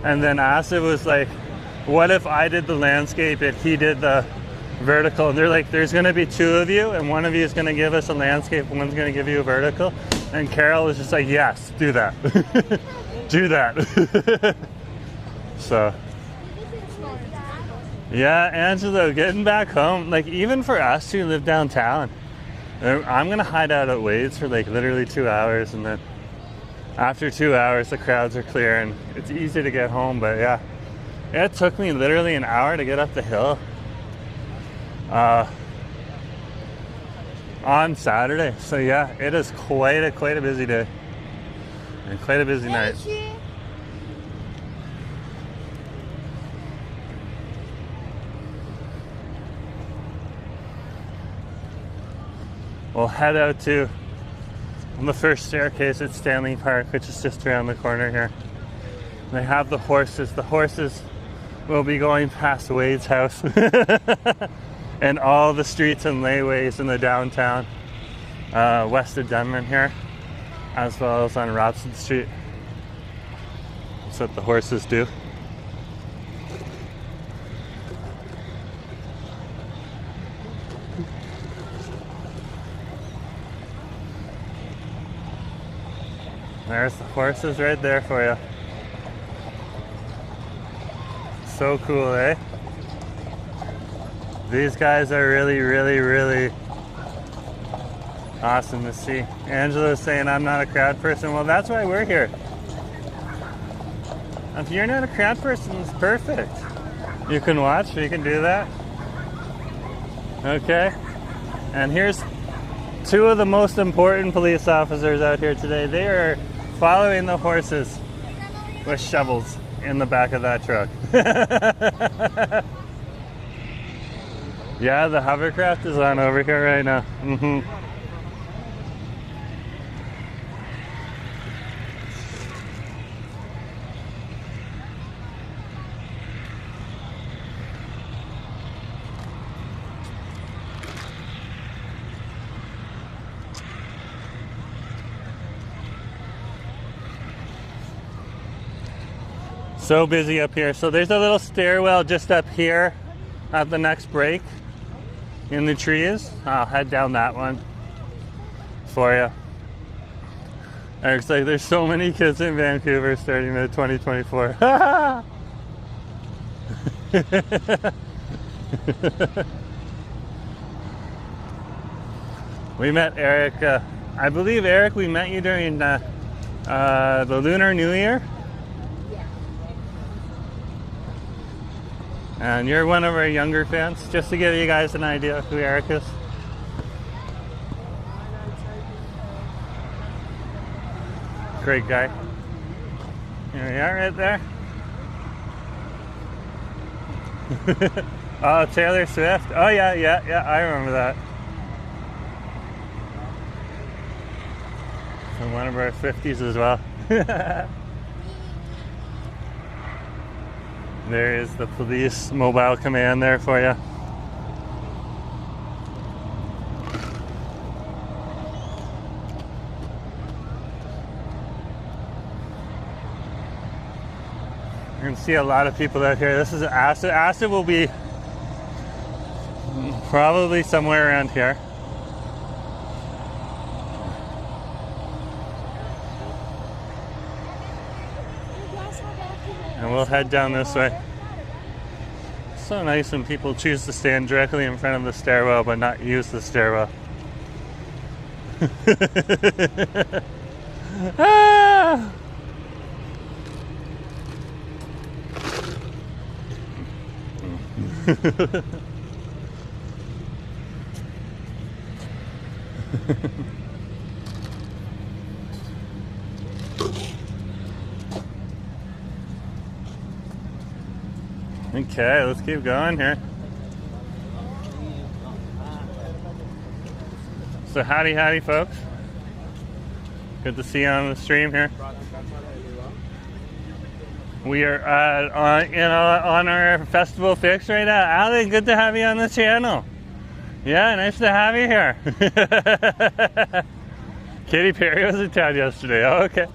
And then Asif was like, what if I did the landscape and he did the vertical? And they're like, there's going to be 2 of you, and one of you is going to give us a landscape, and one's going to give you a vertical. And Carol was just like, yes, do that. Do that. So, yeah, Angelo, getting back home, like even for us who live downtown, I'm going to hide out at Wade's for like literally 2 hours, and then after 2 hours, the crowds are clear, and it's easy to get home, but yeah. It took me literally an hour to get up the hill on Saturday. So yeah, it is quite a busy day and quite a busy night. We'll head out to the first staircase at Stanley Park, which is just around the corner here. They have the horses. The horses will be going past Wade's house and all the streets and layways in the downtown west of Denman here, as well as on Robson Street. That's what the horses do. There's the horses right there for you. So cool, eh? These guys are really, really, really awesome to see. Angela's saying I'm not a crowd person. Well, that's why we're here. If you're not a crowd person, it's perfect. You can watch, you can do that. Okay. And here's two of the most important police officers out here today. They are following the horses with shovels in the back of that truck. Yeah, the hovercraft is on over here right now. So busy up here. So there's a little stairwell just up here at the next break in the trees. I'll head down that one for you. Eric's like, there's so many kids in Vancouver starting in 2024. We met Eric, I believe, Eric, we met you during the Lunar New Year. And you're one of our younger fans, just to give you guys an idea of who Eric is. Great guy. Here we are right there. Oh, Taylor Swift. Oh yeah, I remember that. And one of our 50s as well. There is the police mobile command there for you. You can see a lot of people out here. This is Acid. Acid will be probably somewhere around here. And we'll head down this way. So nice when people choose to stand directly in front of the stairwell but not use the stairwell. Ah! Okay, let's keep going here. So howdy folks. Good to see you on the stream here. We are on our festival fix right now. Alan, good to have you on the channel. Yeah, nice to have you here. Katy Perry was in town yesterday. Oh, okay.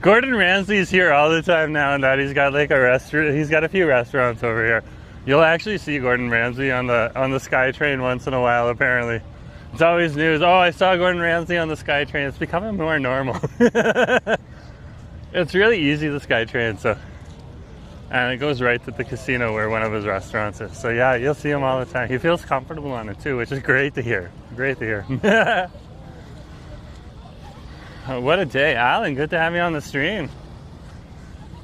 Gordon Ramsay's here all the time now and that. He's got like a restaurant. He's got a few restaurants over here. You'll actually see Gordon Ramsay on the SkyTrain once in a while. Apparently, it's always news. Oh, I saw Gordon Ramsay on the SkyTrain. It's becoming more normal. It's really easy, the SkyTrain. So, and it goes right to the casino where one of his restaurants is. So yeah, you'll see him all the time. He feels comfortable on it too, which is great to hear. Great to hear. What a day. Alan, good to have you on the stream.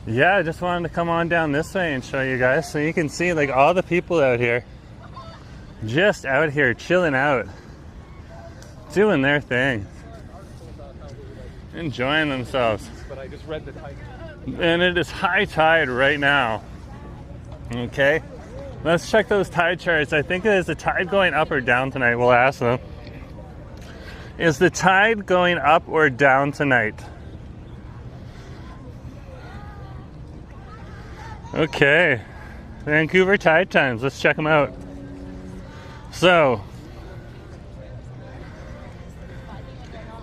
Yeah, I just wanted to come on down this way and show you guys so you can see like all the people out here. Just out here chilling out. Doing their thing. Enjoying themselves. But I just read the tide. And it is high tide right now. Okay. Let's check those tide charts. I think is the tide going up or down tonight? We'll ask them. Is the tide going up or down tonight? Okay. Vancouver tide times. Let's check them out. So,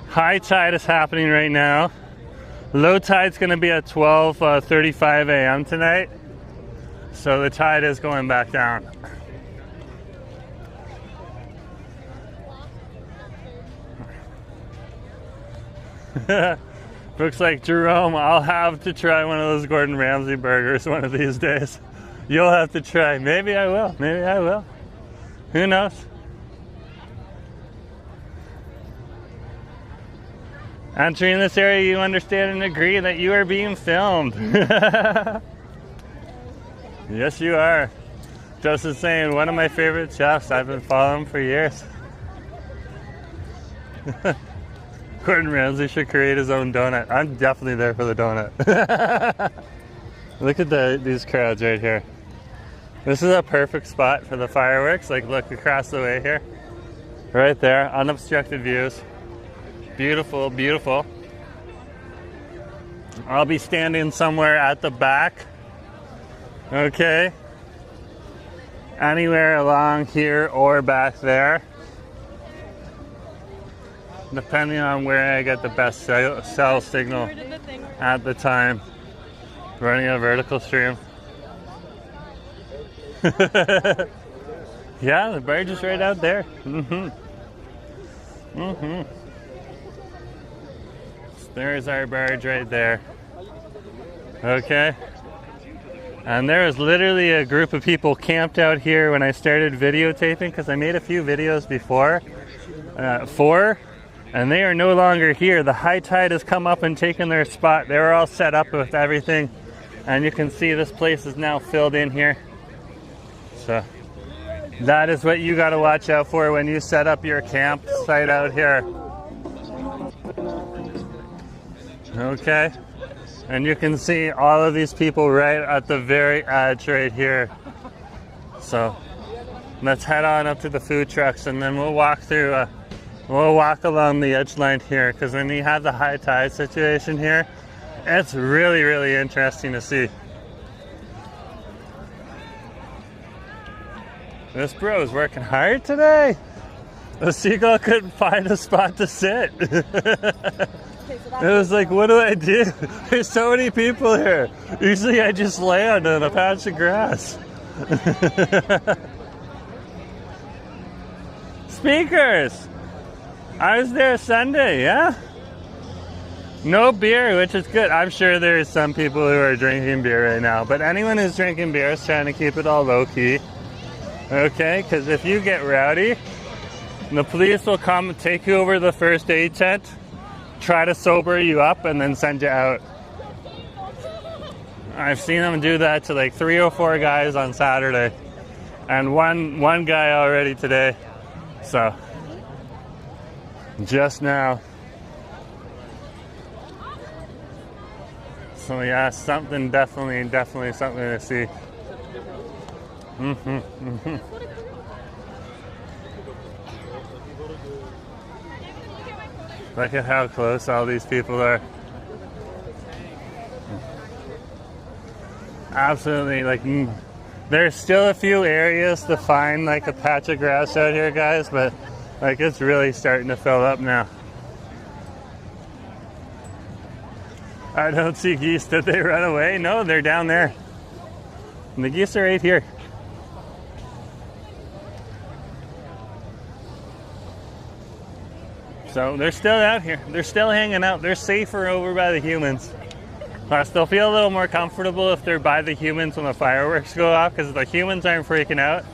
high tide is happening right now. Low tide's going to be at 12:35 a.m. tonight. So the tide is going back down. Looks like Jerome, I'll have to try one of those Gordon Ramsay burgers one of these days. You'll have to try. Maybe I will. Maybe I will. Who knows? Entering this area, you understand and agree that you are being filmed. Yes, you are. Justin saying, one of my favorite chefs. I've been following him for years. Gordon Ramsay should create his own donut. I'm definitely there for the donut. Look at these crowds right here. This is a perfect spot for the fireworks. Like, look across the way here. Right there, unobstructed views. Beautiful, beautiful. I'll be standing somewhere at the back. Okay. Anywhere along here or back there. Depending on where I get the best cell signal at the time. Running a vertical stream. Yeah, the barge is right out there. There's our barge right there. Okay. And there was literally a group of people camped out here when I started videotaping, because I made a few videos before. And they are no longer here. The high tide has come up and taken their spot. They were all set up with everything. And you can see this place is now filled in here. So that is what you got to watch out for when you set up your campsite out here. Okay. And you can see all of these people right at the very edge right here. So let's head on up to the food trucks, and then we'll walk through, we'll walk along the edge line here, because when you have the high tide situation here, it's really, really interesting to see. This bro is working hard today. The seagull couldn't find a spot to sit. It was like, what do I do? There's so many people here. Usually I just land on a patch of grass. Speakers! I was there Sunday, yeah? No beer, which is good. I'm sure there's some people who are drinking beer right now, but anyone who's drinking beer is trying to keep it all low-key. Okay, because if you get rowdy, the police will come and take you over the first aid tent, try to sober you up, and then send you out. I've seen them do that to like 3 or 4 guys on Saturday, and one guy already today. So, just now. So yeah, something definitely something to see. Look at how close all these people are. Absolutely, like, there's still a few areas to find like a patch of grass out here, guys, but like it's really starting to fill up now. I don't see geese. Did they run away? No, they're down there. And the geese are right here. So they're still out here. They're still hanging out. They're safer over by the humans. I still feel a little more comfortable if they're by the humans when the fireworks go off, because the humans aren't freaking out,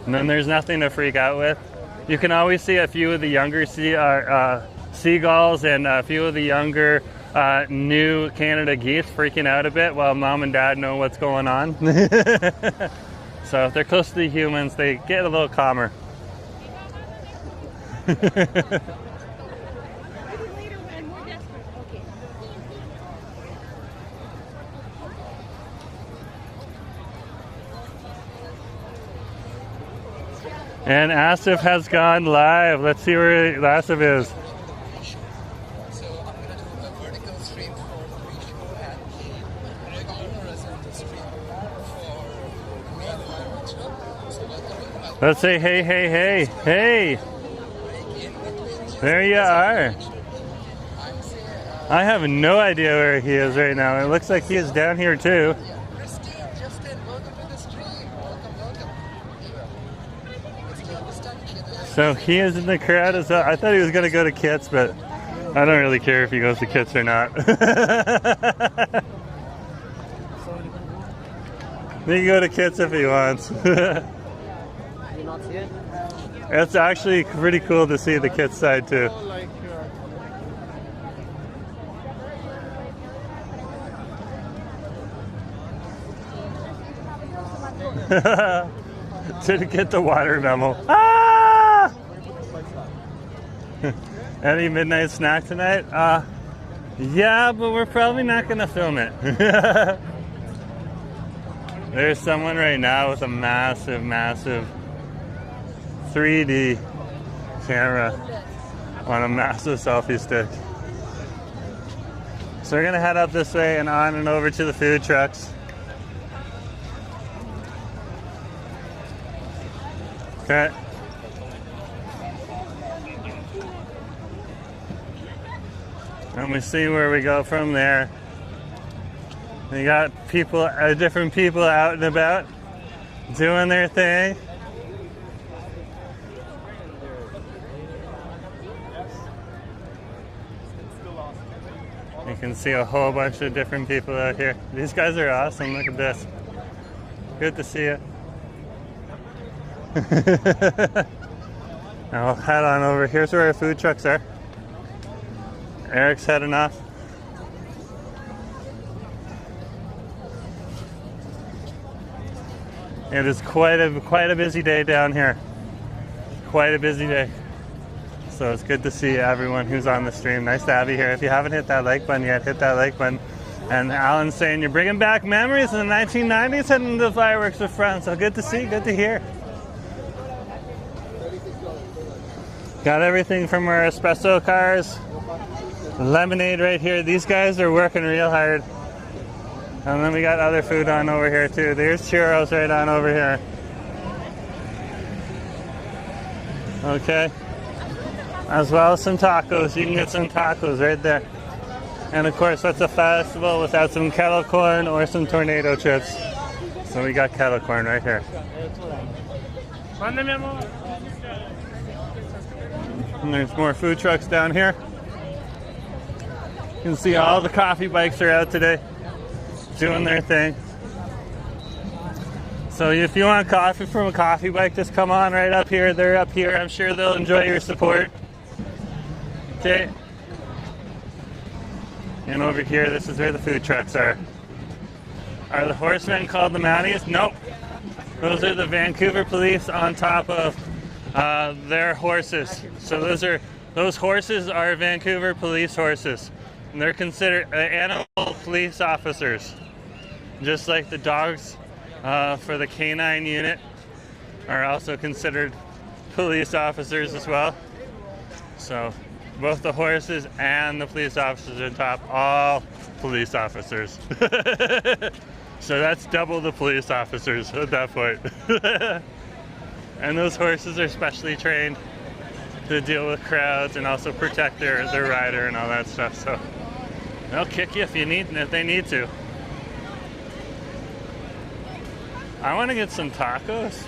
and then there's nothing to freak out with. You can always see a few of the younger seagulls and a few of the younger new Canada geese freaking out a bit while mom and dad know what's going on. So if they're close to the humans, they get a little calmer. And Asif has gone live. Let's see where Asif is. So I'm going to do a vertical stream for the Beachfront and a horizontal stream for main fireworks show. So welcome. Let's say hey, hey, hey, hey. There you are. I have no idea where he is right now. It looks like he is down here too. Welcome. So he is in the crowd as well. I thought he was going to go to Kits, but I don't really care if he goes to Kits or not. He can go to Kits if he wants. It's actually pretty cool to see the Kits side too. Didn't get the water memo. Ah! Any midnight snack tonight? Yeah, but we're probably not gonna film it. There's someone right now with a massive 3D camera on a massive selfie stick. So we're gonna head up this way and on and over to the food trucks. Okay. And we see where we go from there. We got people, different people out and about doing their thing. You can see a whole bunch of different people out here. These guys are awesome. Look at this. Good to see you. Now we'll head on over. Here's where our food trucks are. Eric's heading off. It is quite a busy day down here. Quite a busy day. So it's good to see everyone who's on the stream. Nice to have you here. If you haven't hit that like button yet, hit that like button. And Alan's saying you're bringing back memories in the 1990s heading to the fireworks with friends. So good to see, good to hear. Got everything from our espresso cars. Lemonade right here. These guys are working real hard. And then we got other food on over here too. There's churros right on over here. Okay. As well as some tacos. You can get some tacos right there. And of course, that's a festival without some kettle corn or some tornado chips. So we got kettle corn right here. And there's more food trucks down here. You can see all the coffee bikes are out today, doing their thing. So if you want coffee from a coffee bike, just come on right up here. They're up here. I'm sure they'll enjoy your support. Okay. And over here, this is where the food trucks are. Are the horsemen called the Mounties? Nope. Those are the Vancouver police on top of their horses. So those horses are Vancouver police horses. And they're considered animal police officers. Just like the dogs for the canine unit are also considered police officers as well. So both the horses and the police officers on top, all police officers. So that's double the police officers at that point. And those horses are specially trained to deal with crowds and also protect their rider and all that stuff. So they'll kick you if they need to. I want to get some tacos.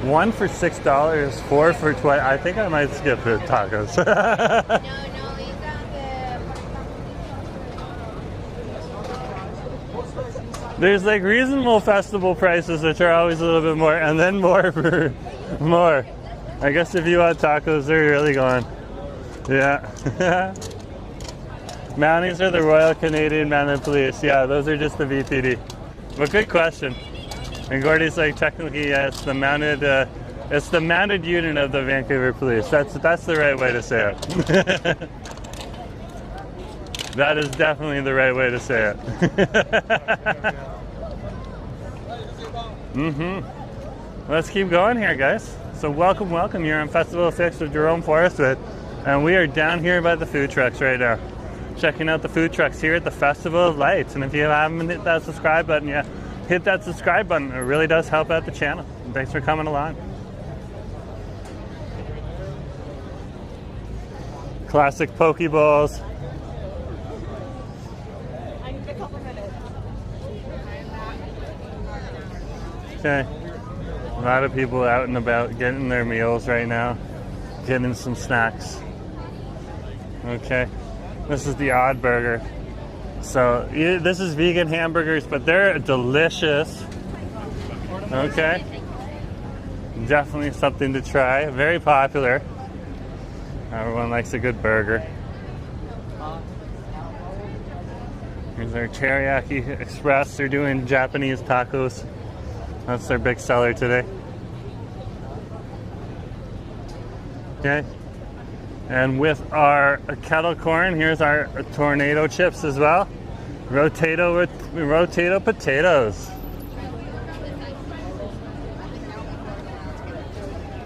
One for $6, four for $20. I think I might skip the tacos. There's like reasonable festival prices, which are always a little bit more, and then more for more. I guess if you want tacos, they're really going. Yeah. Mounties are the Royal Canadian Mounted Police. Yeah, those are just the VPD. But good question. And Gordy's like, technically, yeah, it's the mounted unit of the Vancouver Police. That's the right way to say it. That is definitely the right way to say it. Let's keep going here, guys. So welcome. You're on Festival Fix with Jerome Forestwood, and we are down here by the food trucks right now, checking out the food trucks here at the Festival of Lights. And if you haven't hit that subscribe button yet, hit that subscribe button. It really does help out the channel. And thanks for coming along. Classic poke bowls. I need a couple minutes. Okay. lot of people out and about getting their meals right now, getting some snacks. Okay, this is the Odd Burger. So this is vegan hamburgers, but they're delicious. Okay, definitely something to try. Very popular. Everyone likes a good burger. Here's our Teriyaki Express. They're doing Japanese tacos. That's their big seller today. Okay. And with our kettle corn, here's our tornado chips as well. Rotato potatoes.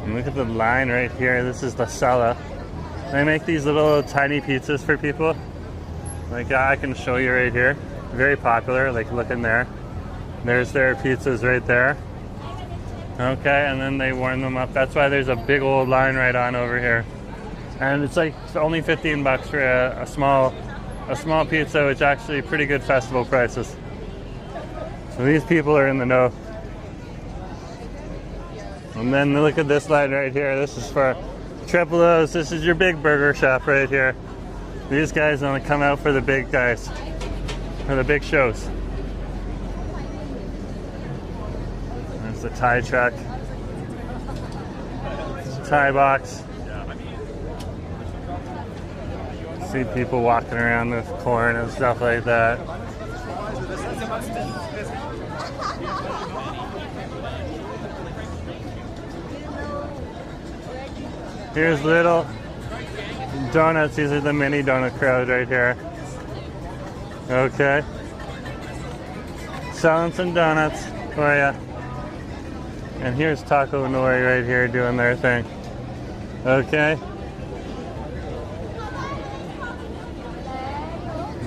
And look at the line right here. This is the Sella. They make these little tiny pizzas for people. Like I can show you right here. Very popular. Like look in there. There's their pizzas right there. Okay, and then they warm them up. That's why there's a big old line right on over here. And it's like only 15 bucks for a small pizza, which actually pretty good festival prices. So these people are in the know. And then look at this line right here. This is for Triple O's. This is your big burger shop right here. These guys only come out for the big guys, for the big shows. There's the Thai truck, Thai box. See people walking around with corn and stuff like that. Here's little donuts. These are the mini donut crowd right here. Okay. Selling some donuts for you. And here's Taco Nori right here doing their thing. Okay.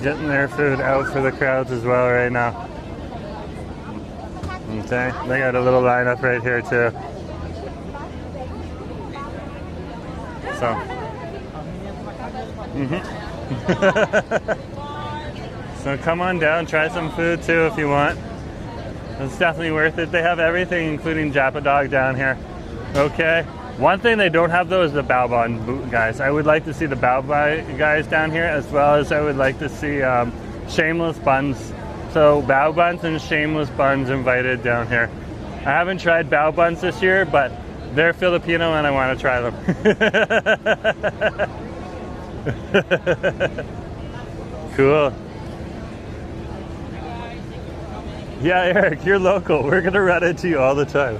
Getting their food out for the crowds as well right now. Okay. They got a little lineup right here too. So. So come on down, try some food too if you want. It's definitely worth it. They have everything, including Japa Dog down here. Okay. One thing they don't have though is the bao bun guys. I would like to see the bao bun guys down here, as well as I would like to see shameless buns. So bao buns and shameless buns invited down here. I haven't tried bao buns this year, but they're Filipino and I want to try them. Cool. Yeah, Eric, you're local. We're going to run into you all the time.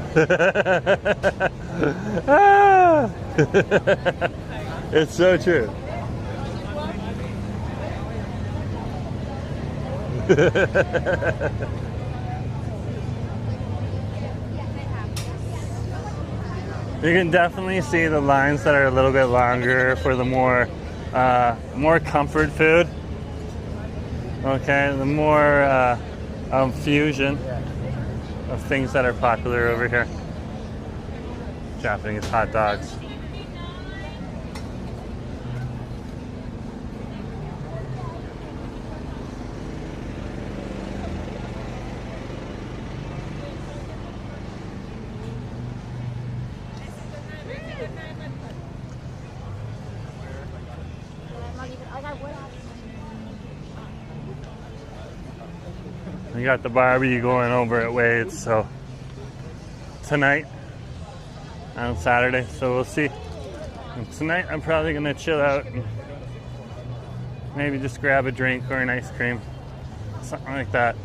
Ah! It's so true. You can definitely see the lines that are a little bit longer for the more comfort food. Okay, the more fusion of things that are popular over here. Japanese hot dogs. We got the barbecue going over at Wade's, so tonight on Saturday, so we'll see. And tonight I'm probably gonna chill out and maybe just grab a drink or an ice cream, something like that,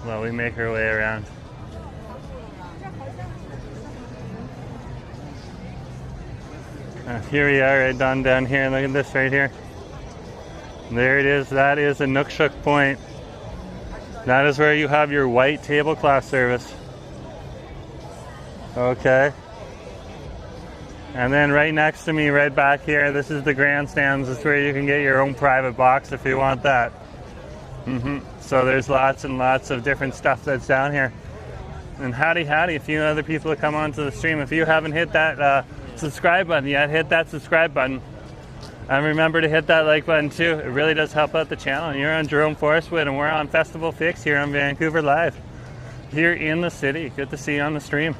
while we make our way around. Here we are, right down here. Look at this right here. There it is. That is a Nookshuk point. That is where you have your white tablecloth service. Okay. And then right next to me, right back here, this is the grandstands. This is where you can get your own private box if you want that. So there's lots and lots of different stuff that's down here. And howdy, a few other people have come onto the stream. If you haven't hit that subscribe button yet, hit that subscribe button. And remember to hit that like button too. It really does help out the channel. And you're on Jerome Forestwood and we're on Festival Fix here on Vancouver Live. here in the city. Good to see you on the stream.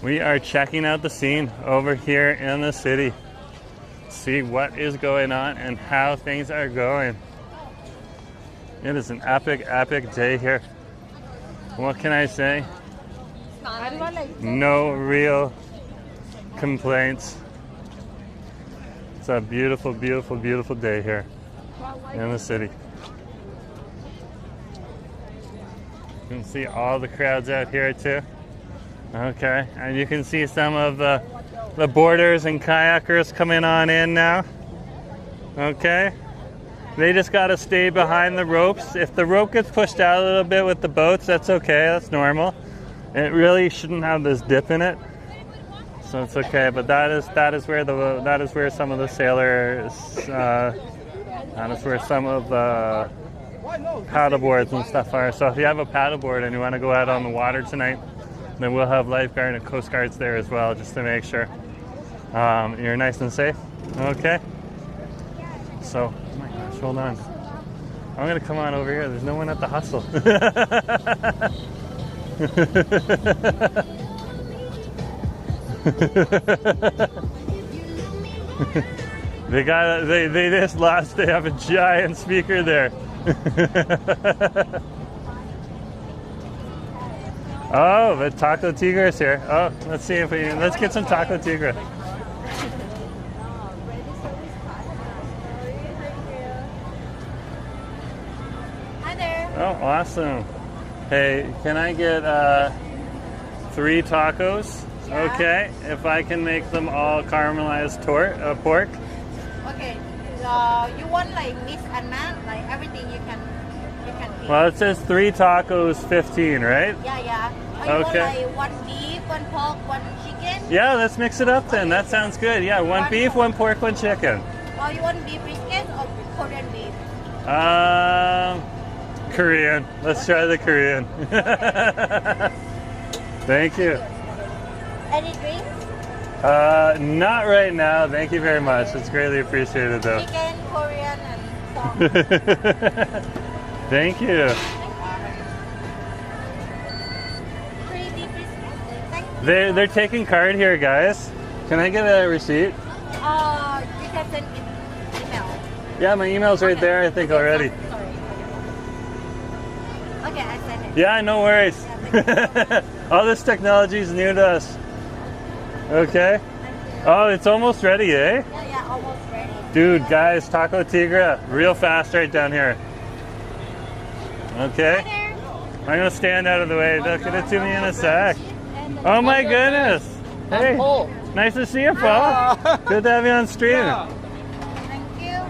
We are checking out the scene over here in the city. See what is going on and how things are going. It is an epic, epic day here. What can I say? No real complaints. It's a beautiful, beautiful, beautiful day here in the city. You can see all the crowds out here too. Okay, and you can see some of the boarders and kayakers coming on in now. Okay, they just got to stay behind the ropes. If the rope gets pushed out a little bit with the boats, that's okay, that's normal. It really shouldn't have this dip in it, so it's okay. But that is where some of the sailors, that is where some of the paddleboards and stuff are. So if you have a paddleboard and you want to go out on the water tonight, then we'll have lifeguard and coast guards there as well, just to make sure you're nice and safe. Okay. So, oh my gosh, hold on. I'm gonna come on over here. There's no one at the hustle. They just lost. They have a giant speaker there. Oh, the Taco Tigre is here. Oh, let's see if let's get some Taco Tigre. Hi there. Oh, awesome. Hey, can I get 3 tacos? Yeah. Okay, if I can make them all caramelized pork. Okay. You want like mix and match, like everything you can eat. Well, it says 3 tacos, 15, right? Yeah. You Okay. want like 1 beef, 1 pork, 1 chicken? Yeah, let's mix it up then. That sounds good. Yeah, 1 beef, 1 pork, 1 chicken. Or you want beef brisket or Korean beef? Korean. Let's try the Korean. Thank you. Any drinks? Not right now. Thank you very much. It's greatly appreciated, though. Chicken, Korean, and sauce. Thank you. 3 beef brisket. Thank you. They're taking card here, guys. Can I get a receipt? You can send email. Yeah, my email's right there, I think, already. Sorry. Okay, I send it. Yeah, no worries. All this technology is new to us. Okay. Oh, it's almost ready, eh? Yeah, almost ready. Dude, guys, Taco Tigre, real fast right down here. Okay. Hi there. I'm gonna stand out of the way. They'll get it to me in a sec. Oh my goodness. Hey, nice to see you, Paul. Good to have you on stream. Thank you.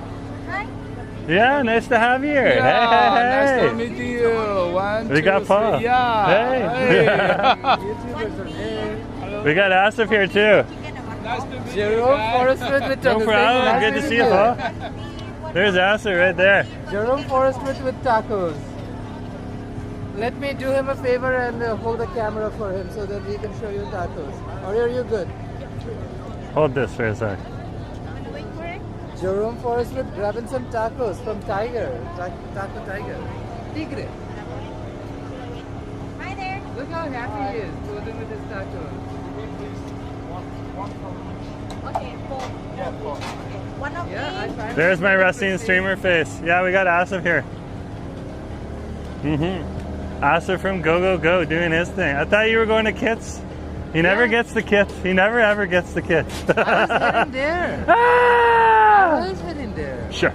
Hi. Yeah, nice to have you here. Hey. Nice to meet you. 1, We 2, got Paul. 3. Yeah. Hey. We got Asif here too. Nice to meet you. Jerome guys. Forestwood with No tacos. problem. Nice Good to meeting see you, Paul. There's Asif right there. Jerome Forestwood with tacos. Let me do him a favor and hold the camera for him so that he can show you tacos. Or are you good? Hold this for a sec. Wait for it. Jerome Forestwood grabbing some tacos from Tiger. Taco Tiger. Tigre. Hi there. Look how happy he is posing with his tacos. Okay, four. Okay. One of Yeah, these. I find There's my Rusty streamer face. Yeah, we got Asif here. Asif from Go Go Go doing his thing. I thought you were going to Kits. He never gets the kits. He never ever gets the kits. I was heading there. Ah! I was heading there. Sure.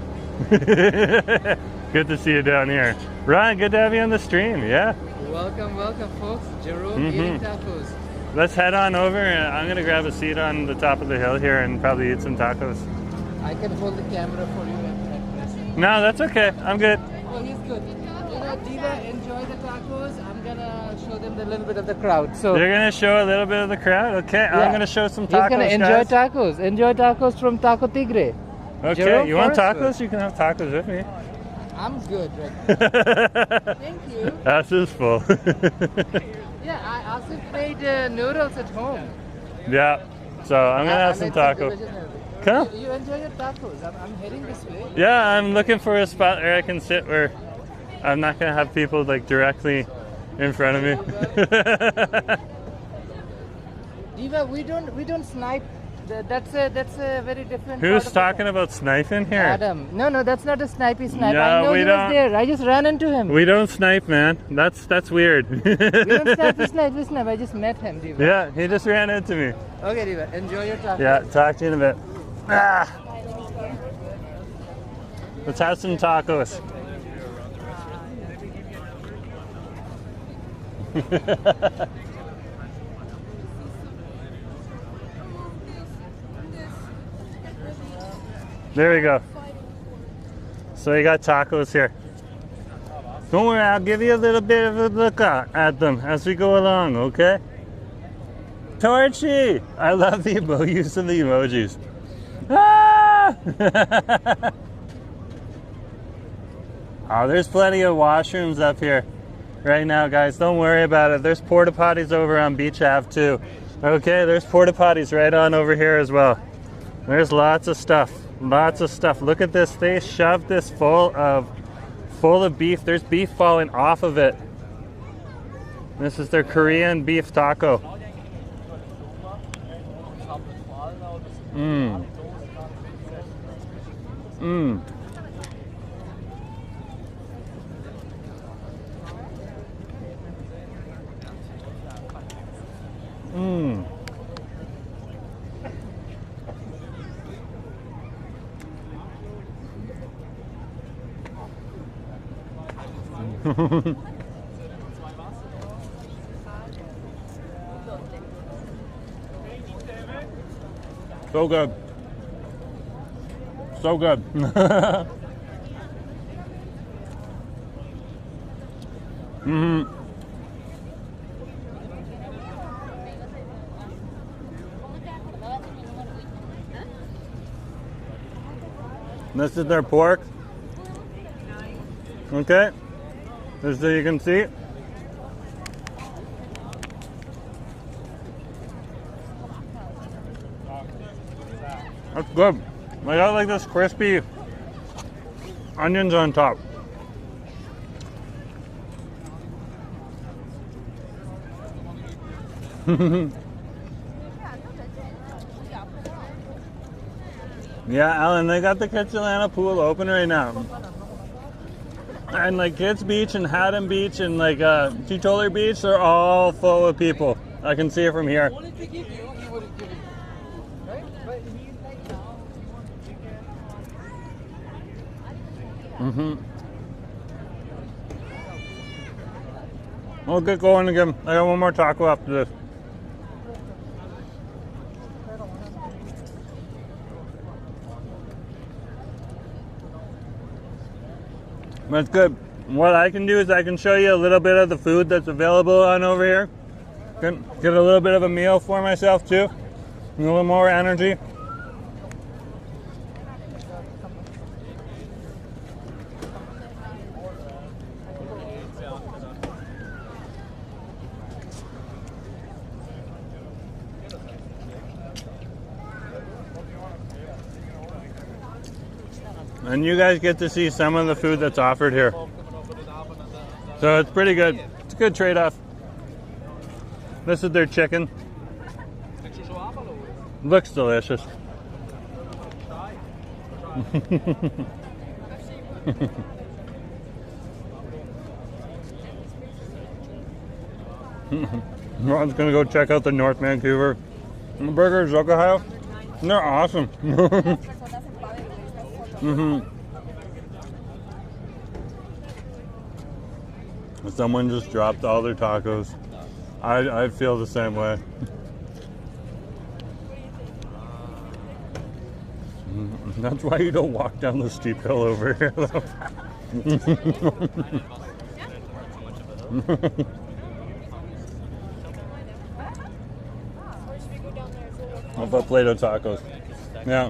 Good to see you down here. Ron, good to have you on the stream. Yeah. Welcome, folks. Jerome eating tacos. Let's head on over. I'm going to grab a seat on the top of the hill here and probably eat some tacos. I can hold the camera for you at present. No, that's okay. I'm good. Oh, he's good. Diva, enjoy the tacos. I'm gonna show them a little bit of the crowd. So You're going to show a little bit of the crowd? Okay, I'm going to show some tacos, he's gonna enjoy guys. tacos. Enjoy tacos from Taco Tigre. Okay, Jerome you want Forestwood. tacos? You can have tacos with me. I'm good right now. Thank you. That's just full. Yeah, I also made noodles at home. Yeah, so I'm going to have I some made tacos. delicious noodles. Come. You enjoy your tacos. I'm heading this way. Yeah, I'm looking for a spot where I can sit where I'm not gonna have people like directly in front of me. Diva, we don't snipe. That's a very different. Who's part of talking about sniping here? Adam. No, that's not a snipey snipe. No, I know we he don't. was there. I just ran into him. We don't snipe, man. That's weird. We don't snipe. I just met him, Diva. Yeah, he just ran into me. Okay, Diva. Enjoy your tacos. Yeah, talk to you in a bit. Ah. Let's have some tacos. There we go. So we got tacos here. Don't worry, I'll give you a little bit of a look at them as we go along, okay? Torchy! I love the use of the emojis. Ah! Oh, there's plenty of washrooms up here right now, guys. Don't worry about it. There's porta potties over on Beach Ave too. Okay, there's porta potties right on over here as well. There's lots of stuff. Lots of stuff. Look at this. They shoved this full of beef. There's beef falling off of it. This is their Korean beef taco. Mmm. Mmm. Mmm. So good. So good. Mm-hmm. This is their pork. Okay. Just so you can see. That's good. I got like this crispy onions on top. Yeah, Alan, they got the Kitsilana pool open right now. And like Kids Beach and Haddon Beach and like Teetotaler Beach, they're all full of people. I can see it from here. Mm-hmm. We'll get going again. I got one more taco after this. That's good. What I can do is I can show you a little bit of the food that's available on over here. Get a little bit of a meal for myself too. A little more energy. And you guys get to see some of the food that's offered here. So it's pretty good. It's a good trade-off. This is their chicken. Looks delicious. Ron's gonna go check out the North Vancouver Burgers, Ohio. They're awesome. Mm-hmm. Someone just dropped all their tacos. I feel the same way. That's why you don't walk down the steep hill over here, though. How about Play-Doh tacos? Yeah.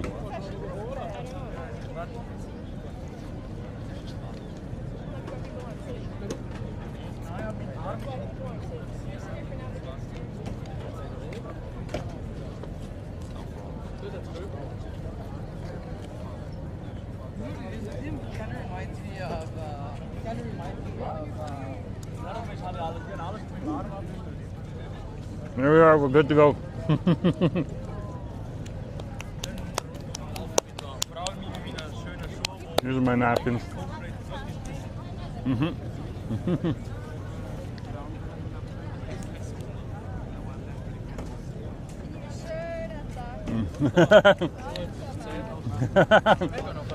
There we are, we're good to go. Here's my napkins.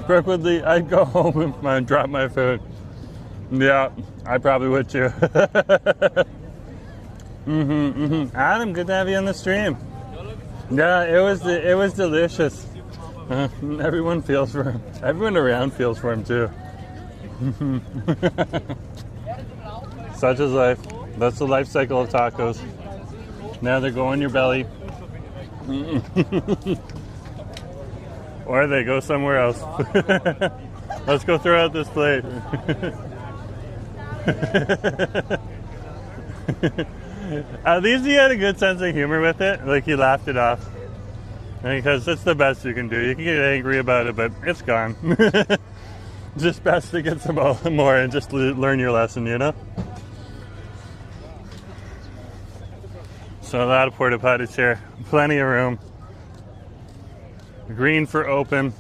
Frequently, I'd go home and drop my food. Yeah, I probably would too. Adam, good to have you on the stream. Yeah, it was delicious. Everyone feels for him. Everyone around feels for him too. Such is life. That's the life cycle of tacos. Now they go in your belly. Or they go somewhere else. Let's go throw out this plate. At least he had a good sense of humor with it. Like, he laughed it off. Because it's the best you can do. You can get angry about it, but it's gone. Just best to get some more and just learn your lesson, you know? So a lot of porta potties here. Plenty of room. Green for open.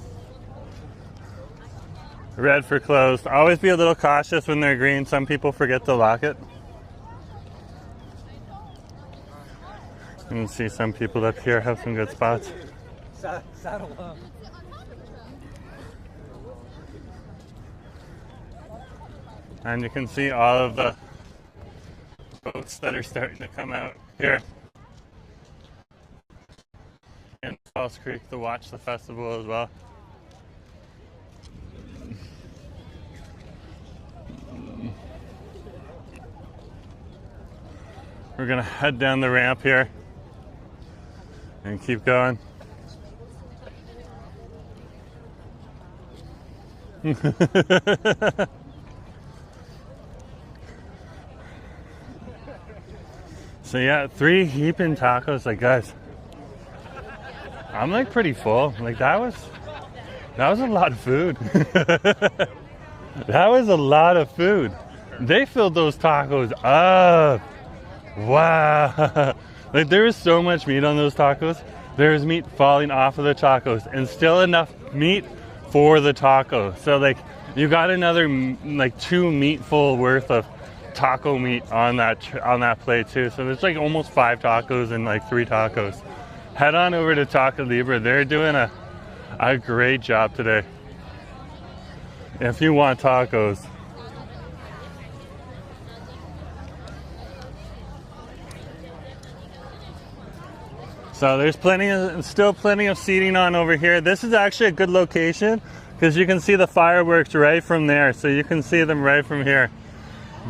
Red for closed. Always be a little cautious when they're green. Some people forget to lock it. You can see some people up here have some good spots. And you can see all of the boats that are starting to come out here in Falls Creek to watch the festival as well. We're gonna head down the ramp here and keep going. So yeah, 3 heaping tacos. Like, guys, I'm like pretty full. Like, that was a lot of food. That was a lot of food. They filled those tacos up. Wow. Like, there is so much meat on those tacos. There is meat falling off of the tacos and still enough meat for the taco. So like, you got another like 2 meatful worth of taco meat on that plate too. So there's like almost 5 tacos and like 3 tacos. Head on over to Taco Libre. They're doing a great job today. If you want tacos. So there's still plenty of seating on over here. This is actually a good location because you can see the fireworks right from there. So you can see them right from here.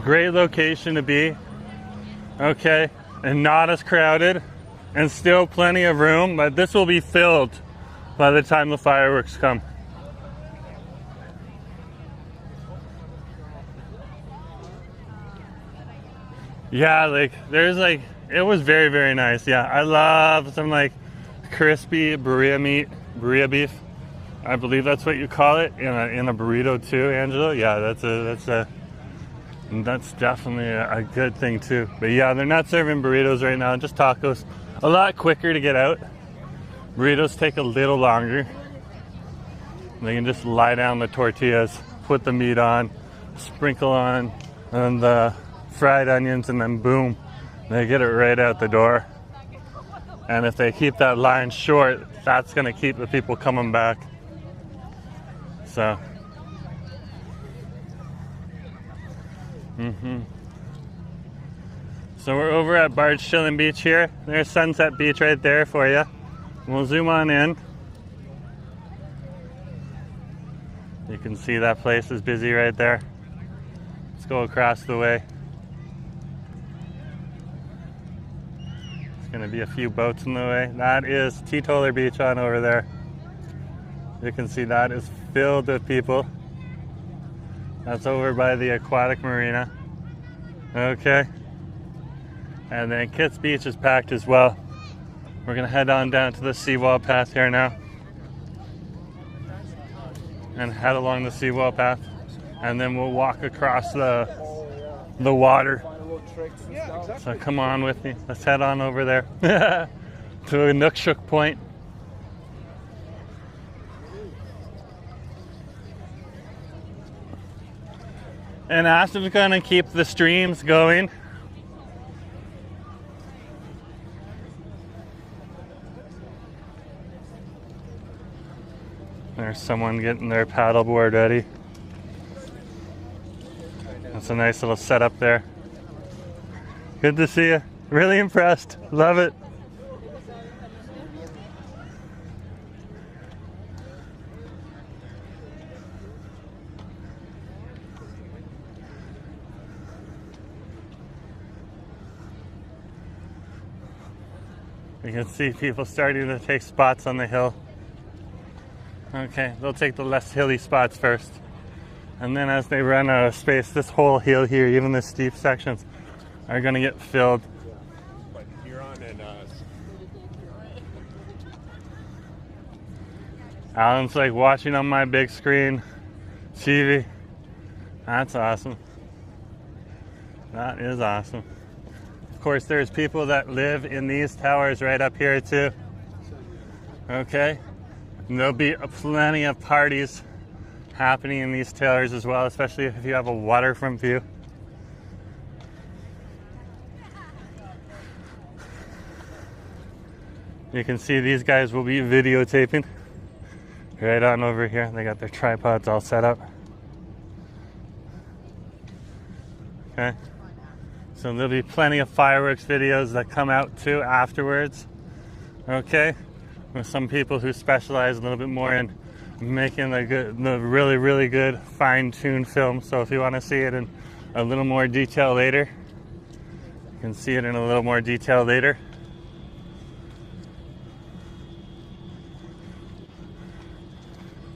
Great location to be. Okay, and not as crowded and still plenty of room, but this will be filled by the time the fireworks come. Yeah, like there's like, it was very, very nice. Yeah, I love some like crispy burrito beef. I believe that's what you call it in a burrito too, Angela. Yeah, that's definitely a good thing too. But yeah, they're not serving burritos right now, just tacos. A lot quicker to get out. Burritos take a little longer. They can just lie down the tortillas, put the meat on, sprinkle on, and the fried onions, and then boom, they get it right out the door. And if they keep that line short, that's going to keep the people coming back. So, So we're over at Barge Chillin' Beach here. There's Sunset Beach right there for you. We'll zoom on in. You can see that place is busy right there. Let's go across the way. There's going to be a few boats in the way. That is Teetotaler Beach on over there. You can see that is filled with people. That's over by the aquatic marina. Okay. And then Kitts Beach is packed as well. We're gonna head on down to the seawall path here now. And head along the seawall path. And then we'll walk across the water tricks and stuff. So come on with me. Let's head on over there to Inukshuk Point. And Aston's gonna keep the streams going. There's someone getting their paddleboard ready. That's a nice little setup there. Good to see you. Really impressed. Love it. You can see people starting to take spots on the hill. Okay, they'll take the less hilly spots first. And then as they run out of space, this whole hill here, even the steep sections, are gonna get filled. Alan's like watching on my big screen TV. That's awesome. That is awesome. Of course, there's people that live in these towers right up here too. Okay, and there'll be plenty of parties happening in these towers as well, especially if you have a waterfront view. You can see these guys will be videotaping right on over here. They got their tripods all set up. Okay, so there'll be plenty of fireworks videos that come out too afterwards. Okay, with some people who specialize a little bit more in making the really good fine-tuned film. So if you want to see it in a little more detail later, you can see it in a little more detail later.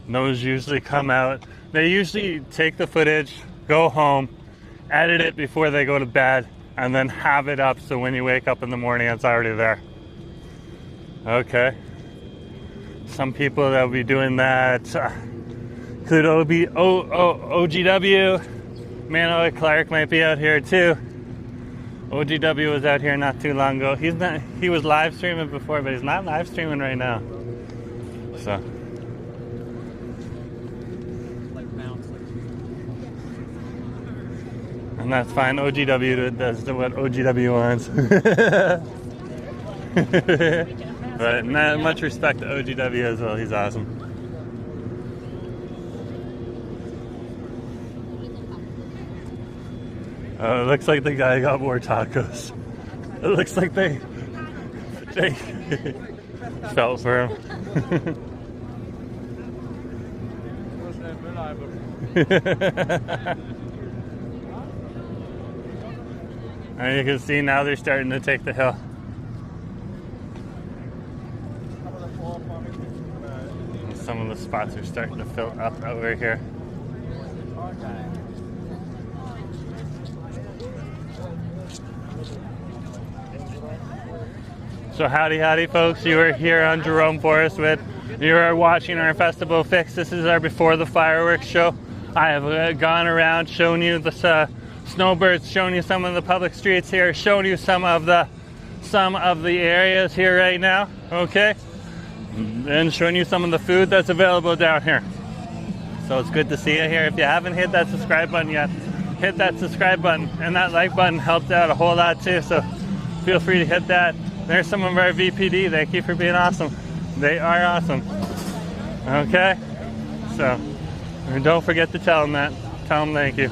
Those usually come out. They usually take the footage, go home, edit it before they go to bed, and then have it up so when you wake up in the morning it's already there. Okay. Some people that will be doing that could OGW. Manoy Clark might be out here too. OGW was out here not too long ago. He was live streaming before, but he's not live streaming right now. So. And that's fine. OGW does what OGW wants. But not much respect to OGW as well. He's awesome. It looks like the guy got more tacos. It looks like they felt for him. And you can see now they're starting to take the hill. And some of the spots are starting to fill up over here. So howdy folks, you are here on Jerome Forestwood. You are watching our festival fix. This is our before the fireworks show. I have gone around showing you the Snowbirds, showing you some of the public streets here, showing you some of the areas here right now, okay? And showing you some of the food that's available down here. So it's good to see you here. If you haven't hit that subscribe button yet, hit that subscribe button, and that like button helps out a whole lot too, so feel free to hit that. There's some of our VPD. Thank you for being awesome. They are awesome. Okay? So, don't forget to tell them that. Tell them thank you.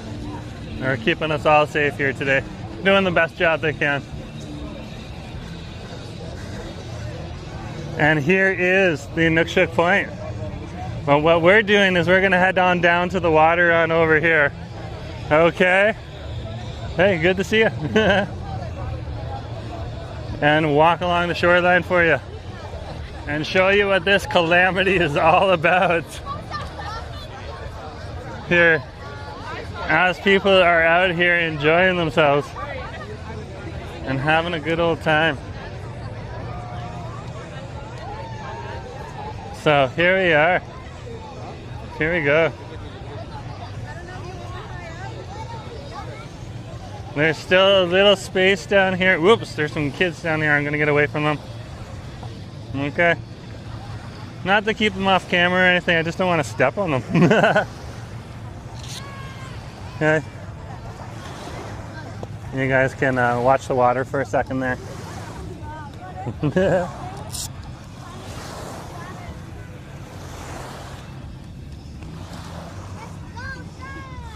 They're keeping us all safe here today. Doing the best job they can. And here is the Inukshuk Point. Well, what we're doing is we're going to head on down to the water on over here. Okay? Hey, good to see you. And walk along the shoreline for you. And show you what this calamity is all about. Here. As people are out here enjoying themselves and having a good old time. So here we are. Here we go. There's still a little space down here. Whoops, there's some kids down here. I'm gonna get away from them. Okay. Not to keep them off camera or anything, I just don't want to step on them. Okay. You guys can watch the water for a second there.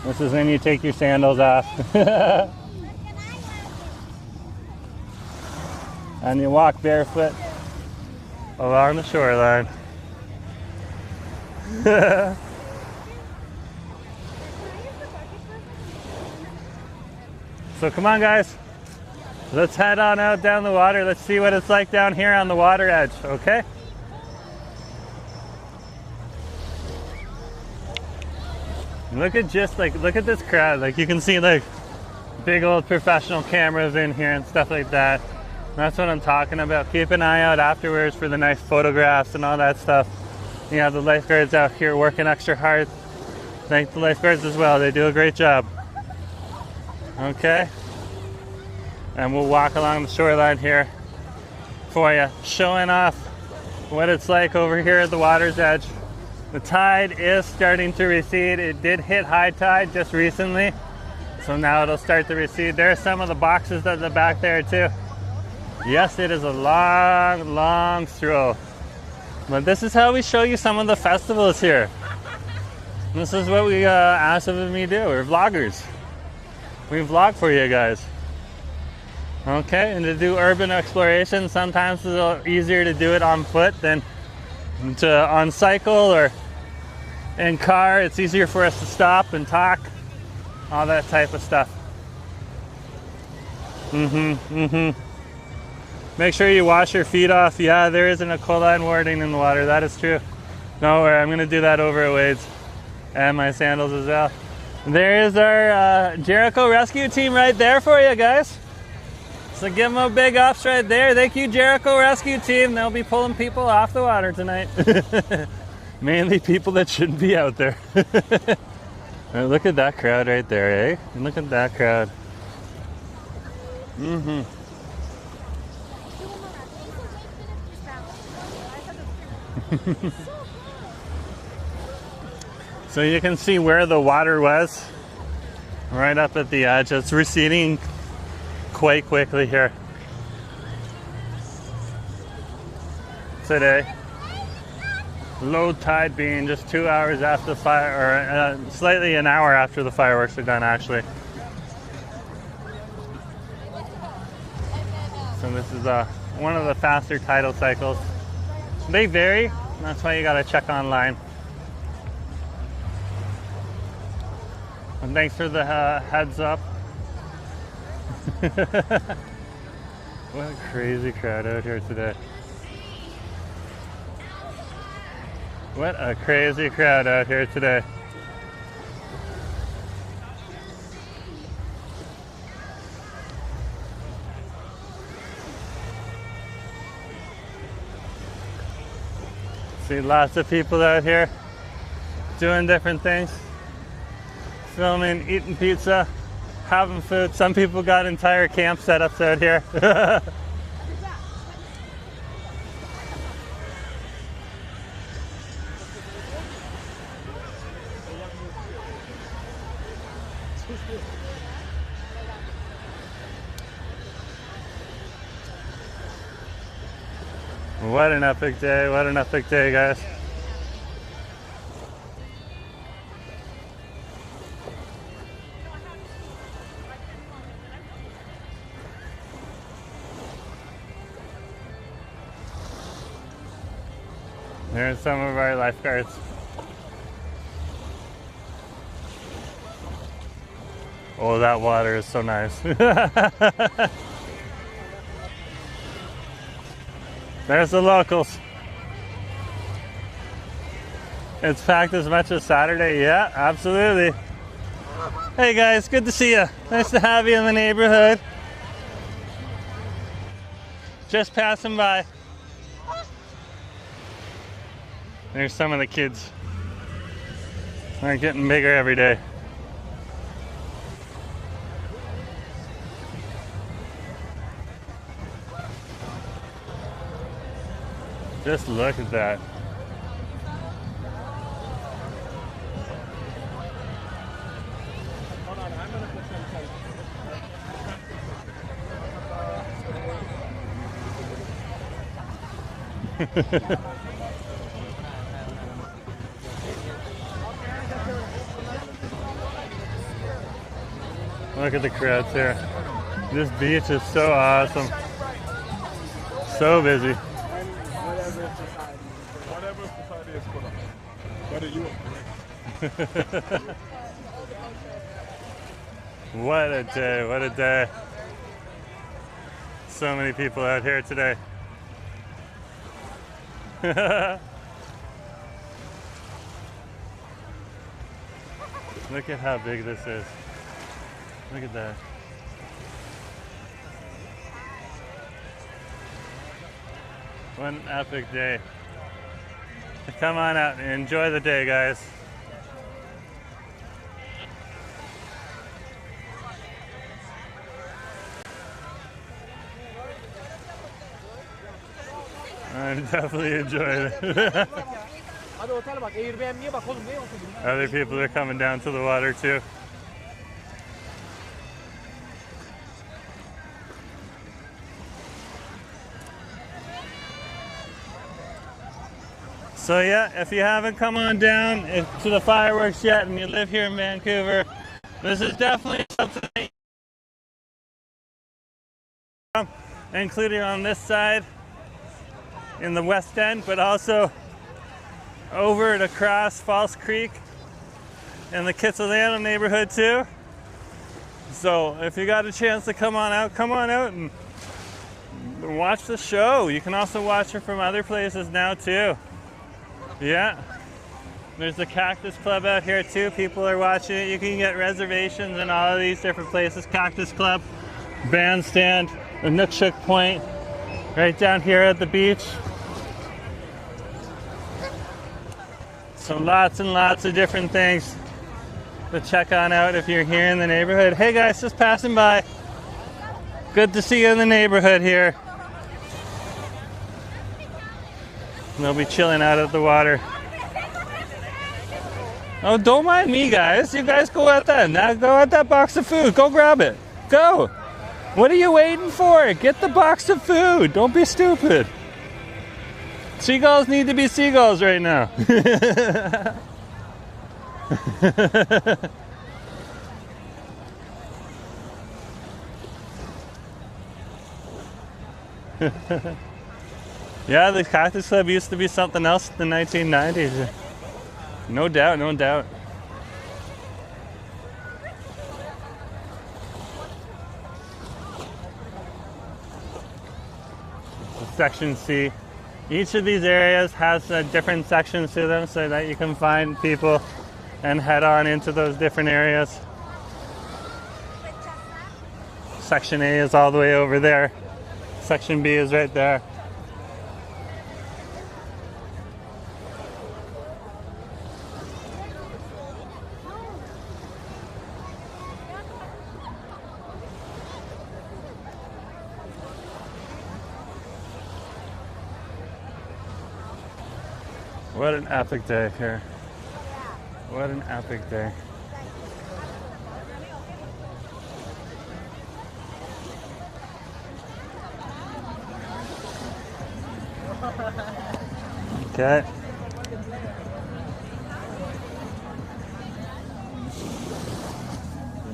This is when you take your sandals off. And you walk barefoot along the shoreline. So come on guys, let's head on out down the water. Let's see what it's like down here on the water edge, okay? Look at this crowd. Like you can see like big old professional cameras in here and stuff like that. That's what I'm talking about. Keep an eye out afterwards for the nice photographs and all that stuff. You have the lifeguards out here working extra hard. Thank the lifeguards as well. They do a great job. Okay. And we'll walk along the shoreline here for you, showing off what it's like over here at the water's edge. The tide is starting to recede. It did hit high tide just recently, so now it'll start to recede. There are some of the boxes at the back there too. Yes, it is a long, long stroll. But this is how we show you some of the festivals here. This is what we ask of me to do. We're vloggers. We vlog for you guys. Okay, and to do urban exploration, sometimes it's a little easier to do it on foot than on cycle or in car. It's easier for us to stop and talk, all that type of stuff. Make sure you wash your feet off. Yeah, there isn't a choline warning in the water. That is true. Don't worry, I'm gonna do that over at Wade's and my sandals as well. There is our Jericho Rescue team right there for you guys. So give them a big ups right there. Thank you, Jericho Rescue team. They'll be pulling people off the water tonight. Mainly people that shouldn't be out there. Look at that crowd right there, eh? Look at that crowd. So you can see where the water was, right up at the edge. It's receding quite quickly here today. Low tide being just 2 hours after the fire, or slightly an hour after the fireworks are done actually. So this is one of the faster tidal cycles. They vary, that's why you gotta check online. And thanks for the heads up. What a crazy crowd out here today. What a crazy crowd out here today. See lots of people out here doing different things. Filming, eating pizza, having food. Some people got entire camp setups out here. What an epic day, what an epic day, guys. There's some of our lifeguards. Oh, that water is so nice. There's the locals. It's packed as much as Saturday. Yeah, absolutely. Hey guys, good to see you. Nice to have you in the neighborhood. Just passing by. There's some of the kids. They're getting bigger every day. Just look at that. Look at the crowds here. This beach is so awesome. So busy. Whatever society is put on. Whether you What a day, what a day. So many people out here today. Look at how big this is. Look at that. What an epic day. Come on out and enjoy the day, guys. I'm definitely enjoying it. Other people are coming down to the water too. So yeah, if you haven't come on down to the fireworks yet and you live here in Vancouver, this is definitely something that including on this side in the west end, but also over and across False Creek in the Kitsilano neighborhood too. So if you got a chance to come on out and watch the show. You can also watch it from other places now too. Yeah, there's the Cactus Club out here too. People are watching it. You can get reservations in all of these different places. Cactus Club, Bandstand, the Nookshuk Point, right down here at the beach. So lots and lots of different things to check on out if you're here in the neighborhood. Hey guys, just passing by. Good to see you in the neighborhood here. They'll be chilling out at the water. Oh, don't mind me, guys. You guys go out there. Now go at that box of food. Go grab it. Go. What are you waiting for? Get the box of food. Don't be stupid. Seagulls need to be seagulls right now. Yeah, the Cactus Club used to be something else in the 1990s. No doubt, no doubt. Section C. Each of these areas has different sections to them so that you can find people and head on into those different areas. Section A is all the way over there. Section B is right there. What an epic day here. What an epic day. Okay.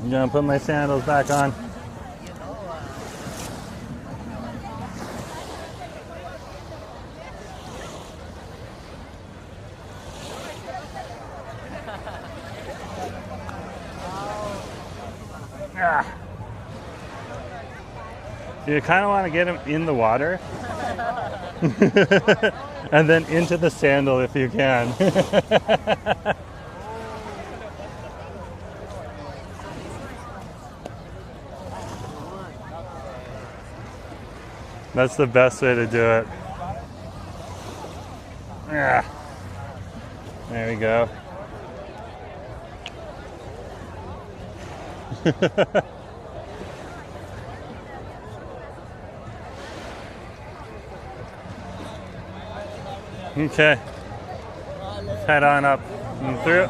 I'm gonna put my sandals back on. You kind of want to get them in the water and then into the sandal if you can. That's the best way to do it. There we go. Okay. Head on up and through.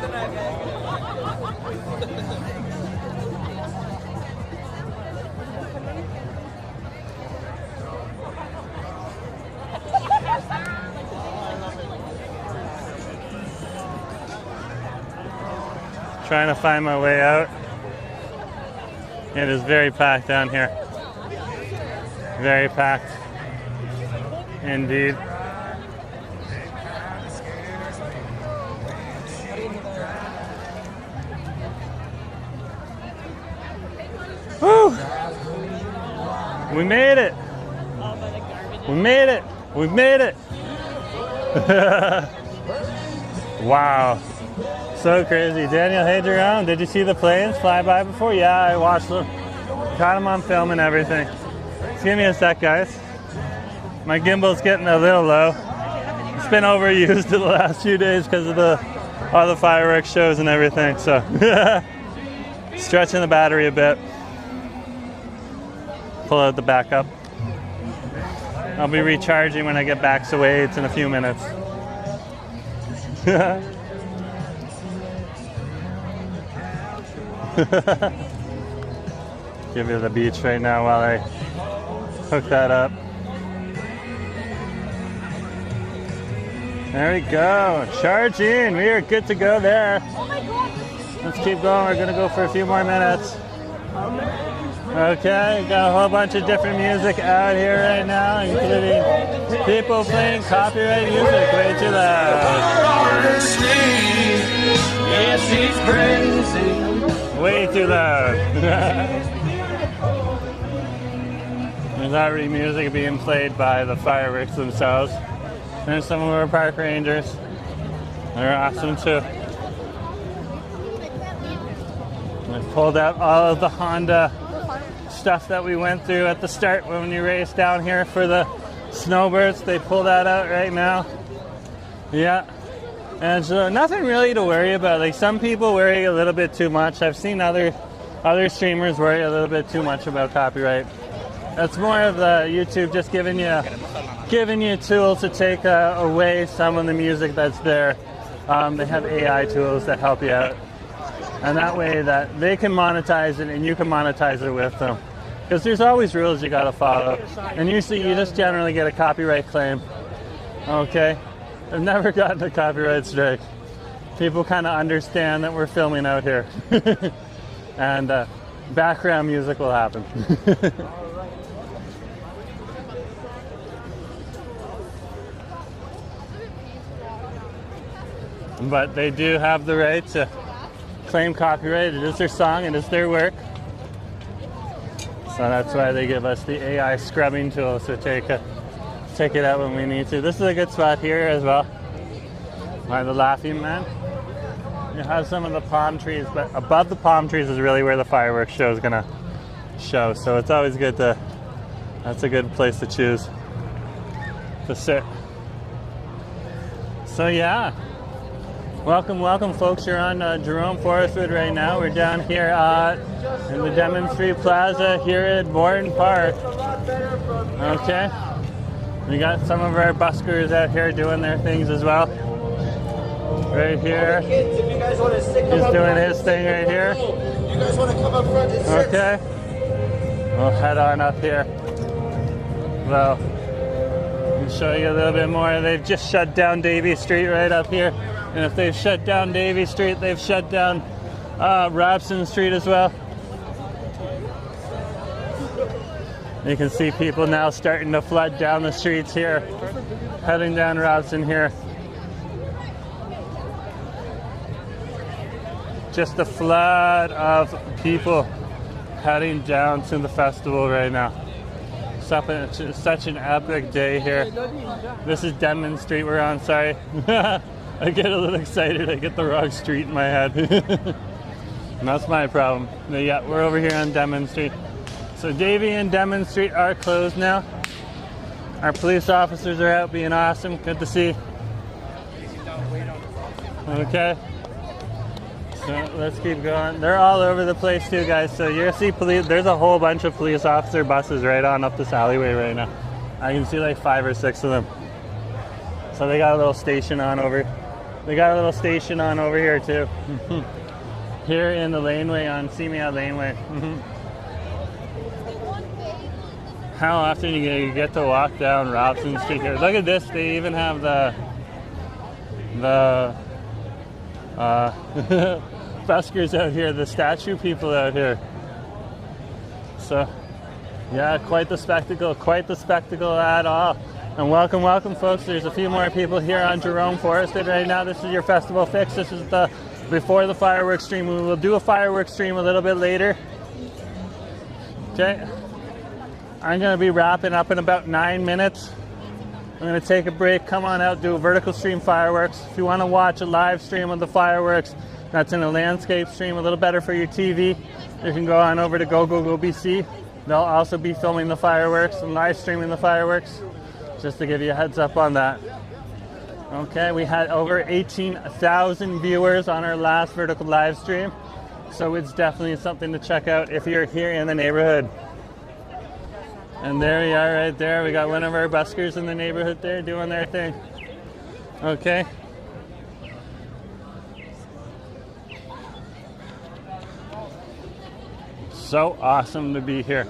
Trying to find my way out. It is very packed down here. Very packed. Indeed. Woo! We made it! We made it! We made it! Wow. So crazy. Daniel, hey Jerome, did you see the planes fly by before? Yeah, I watched them. Got them on film and everything. Just give me a sec, guys. My gimbal's getting a little low. It's been overused the last few days because of all the fireworks shows and everything, so stretching the battery a bit. Pull out the backup. I'll be recharging when I get back to Wade's in a few minutes. Give you the beach right now while I hook that up. There we go. Charging. We are good to go there. Let's keep going. We're going to go for a few more minutes. Okay, got a whole bunch of different music out here right now, including people playing copyright music way too loud. Yes, he's crazy. Way too loud. There's already music being played by the fireworks themselves. There's some of our park rangers. They're awesome too. I pulled out all of the Honda stuff that we went through at the start when we raced down here for the Snowbirds. They pull that out right now. Yeah. And so nothing really to worry about. Like some people worry a little bit too much. I've seen other streamers worry a little bit too much about copyright. That's more of the YouTube just giving you tools to take away some of the music that's there. They have AI tools that help you out. And that way that they can monetize it and you can monetize it with them. Because there's always rules you gotta follow. And usually you just generally get a copyright claim. Okay? I've never gotten a copyright strike. People kind of understand that we're filming out here. And background music will happen. But they do have the right to claim copyright. It is their song, it is their work. So that's why they give us the AI scrubbing tool to take it out when we need to. This is a good spot here as well. By the Laughing Man. You have some of the palm trees, but above the palm trees is really where the fireworks show is gonna show. So it's always good to, that's a good place to choose to sit. So yeah. Welcome, welcome folks. You're on Jerome Forestwood right now. We're down here in the Demonstration Plaza here at Morton Park. Okay. We got some of our buskers out here doing their things as well. Right here. He's doing his thing right here. You guys want to come up front? Okay. We'll head on up here. Well, I'll show you a little bit more. They've just shut down Davie Street right up here. And if they've shut down Davie Street, they've shut down Robson Street as well. You can see people now starting to flood down the streets here, heading down Robson here. Just a flood of people heading down to the festival right now. It's such an epic day here. This is Denman Street we're on, sorry. I get a little excited, I get the wrong street in my head. And that's my problem. But yeah, we're over here on Denman Street. So Davie and Denman Street are closed now. Our police officers are out being awesome, good to see. Okay. So let's keep going. They're all over the place too, guys. So you'll see police, there's a whole bunch of police officer buses right on up this alleyway right now. I can see like 5 or 6 of them. So they got a little station on over. They got a little station on over here too. Here in the laneway on Seamia Laneway. How often you get to walk down Robson Street here? Look at this. They even have the buskers out here, the statue people out here. So, yeah, quite the spectacle at all. And welcome, welcome, folks. There's a few more people here on Jerome Forestwood right now. This is your festival fix. This is the before the fireworks stream. We will do a fireworks stream a little bit later. Okay. I'm going to be wrapping up in about 9 minutes. I'm going to take a break, come on out, do a vertical stream fireworks. If you want to watch a live stream of the fireworks, that's in a landscape stream, a little better for your TV. You can go on over to Go BC. They'll also be filming the fireworks and live streaming the fireworks, just to give you a heads up on that. Okay, we had over 18,000 viewers on our last vertical live stream, so it's definitely something to check out if you're here in the neighborhood. And there we are right there. We got one of our buskers in the neighborhood there doing their thing. Okay. So awesome to be here.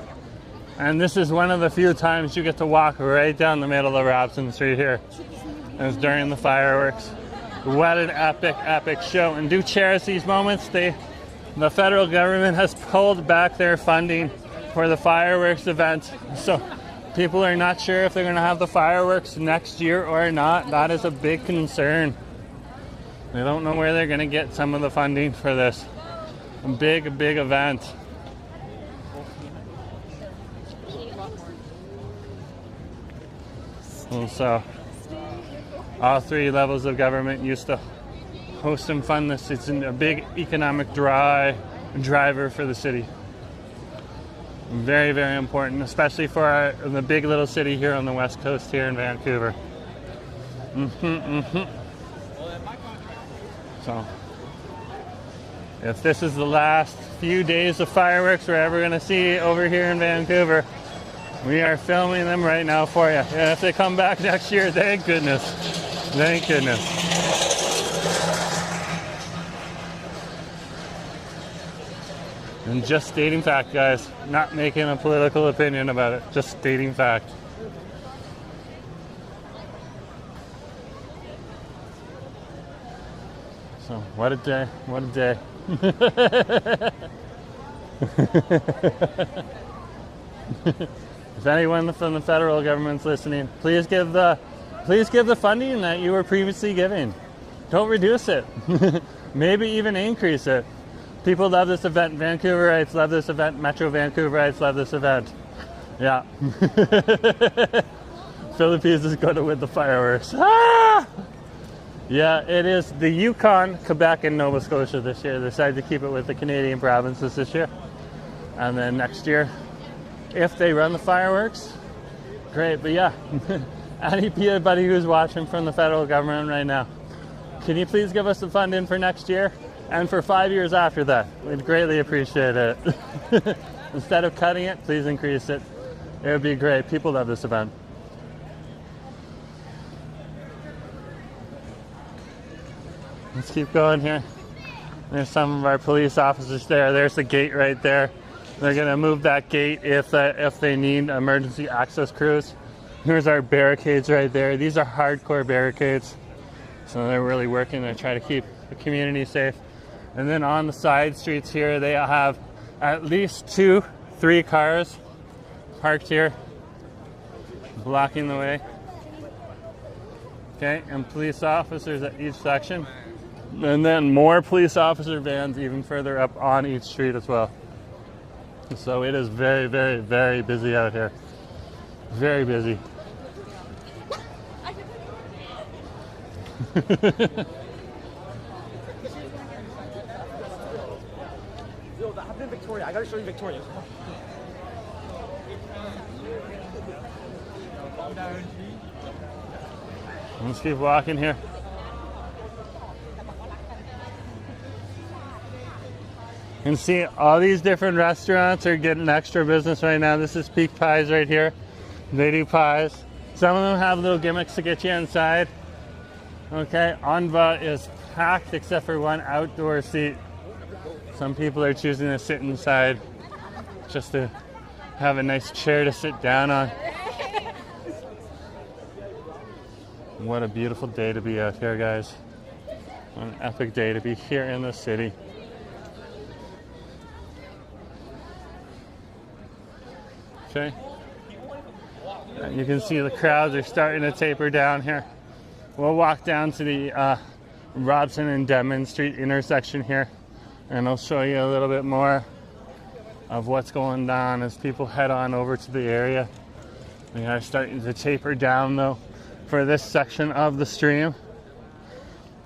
And this is one of the few times you get to walk right down the middle of Robson Street here. It's during the fireworks. What an epic, epic show. And do cherish these moments. The federal government has pulled back their funding for the fireworks event. So people are not sure if they're going to have the fireworks next year or not. That is a big concern. They don't know where they're going to get some of the funding for this big event. And so all three levels of government used to host and fund this. It's a big economic driver for the city. Very, very important, especially for the big little city here on the west coast here in Vancouver. So, if this is the last few days of fireworks we're ever going to see over here in Vancouver, we are filming them right now for you. And if they come back next year, thank goodness. Thank goodness. And just stating fact, guys. Not making a political opinion about it. Just stating fact. So, what a day. What a day. If anyone from the federal government's listening, please give the funding that you were previously giving. Don't reduce it. Maybe even increase it. People love this event. Vancouverites love this event. Metro Vancouverites love this event. Yeah. Philippines is going to win the fireworks. Ah! Yeah, it is the Yukon, Quebec, and Nova Scotia this year. They decided to keep it with the Canadian provinces this year. And then next year, if they run the fireworks, great. But yeah, anybody who's watching from the federal government right now, can you please give us the funding for next year? And for 5 years after that, we'd greatly appreciate it. Instead of cutting it, please increase it. It would be great. People love this event. Let's keep going here. There's some of our police officers there. There's the gate right there. They're going to move that gate if they need emergency access crews. Here's our barricades right there. These are hardcore barricades. So they're really working to try to keep the community safe. And then on the side streets here, they have at least 2-3 cars parked here, blocking the way. Okay, and police officers at each section. And then more police officer vans even further up on each street as well. So it is very, very, very busy out here. Very busy. I've been Victoria. I gotta show you Victoria. Let's keep walking here. You can see all these different restaurants are getting extra business right now. This is Peak Pies right here. They do pies. Some of them have little gimmicks to get you inside. Okay, Anva is packed except for one outdoor seat. Some people are choosing to sit inside just to have a nice chair to sit down on. What a beautiful day to be out here, guys. What an epic day to be here in the city. Okay. You can see the crowds are starting to taper down here. We'll walk down to the Robson and Denman Street intersection here, and I'll show you a little bit more of what's going on as people head on over to the area. We are starting to taper down though for this section of the stream.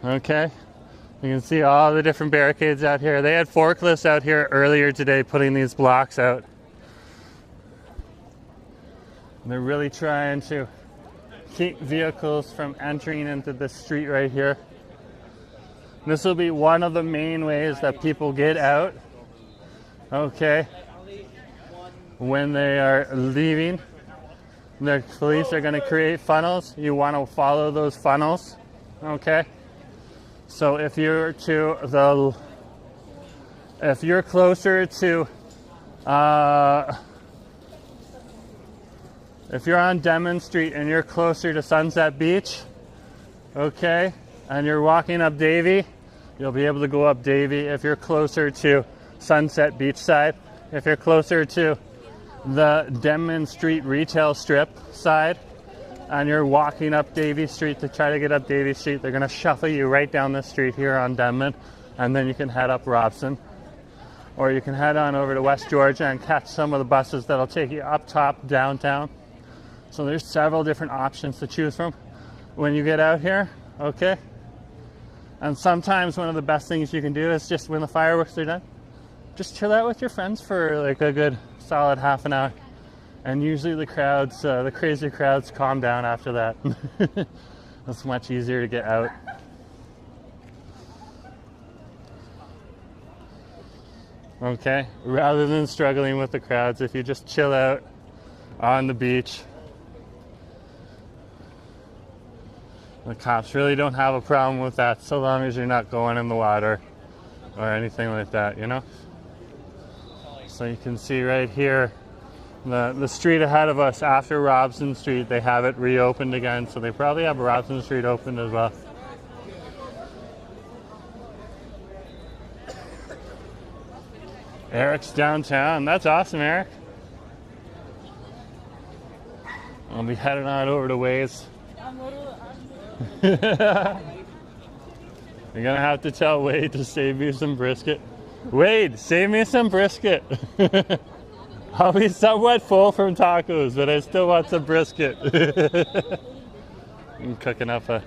Okay, you can see all the different barricades out here. They had forklifts out here earlier today putting these blocks out. They're really trying to keep vehicles from entering into this street right here. This will be one of the main ways that people get out, okay, when they are leaving. The police are going to create funnels. You want to follow those funnels, okay? So if you're closer to if you're on Denman Street and you're closer to Sunset Beach, okay, and you're walking up Davie, you'll be able to go up Davie. If you're closer to Sunset Beach side, if you're closer to the Denman Street retail strip side, and you're walking up Davie Street to try to get up Davie Street, they're going to shuffle you right down the street here on Denman, and then you can head up Robson. Or you can head on over to West Georgia and catch some of the buses that'll take you up top downtown. So there's several different options to choose from when you get out here, okay? And sometimes one of the best things you can do is just when the fireworks are done, just chill out with your friends for like a good solid half an hour. And usually the crowds, the crazy crowds calm down after that. It's much easier to get out. Okay, rather than struggling with the crowds, if you just chill out on the beach, the cops really don't have a problem with that so long as you're not going in the water or anything like that, you know? So you can see right here, the street ahead of us after Robson Street, they have it reopened again, so they probably have Robson Street open as well. Eric's downtown. That's awesome, Eric. I'll be heading on over to Waze. You're gonna have to tell Wade to save me some brisket. Wade, save me some brisket. I'll be somewhat full from tacos, but I still want some brisket. I'm cooking up a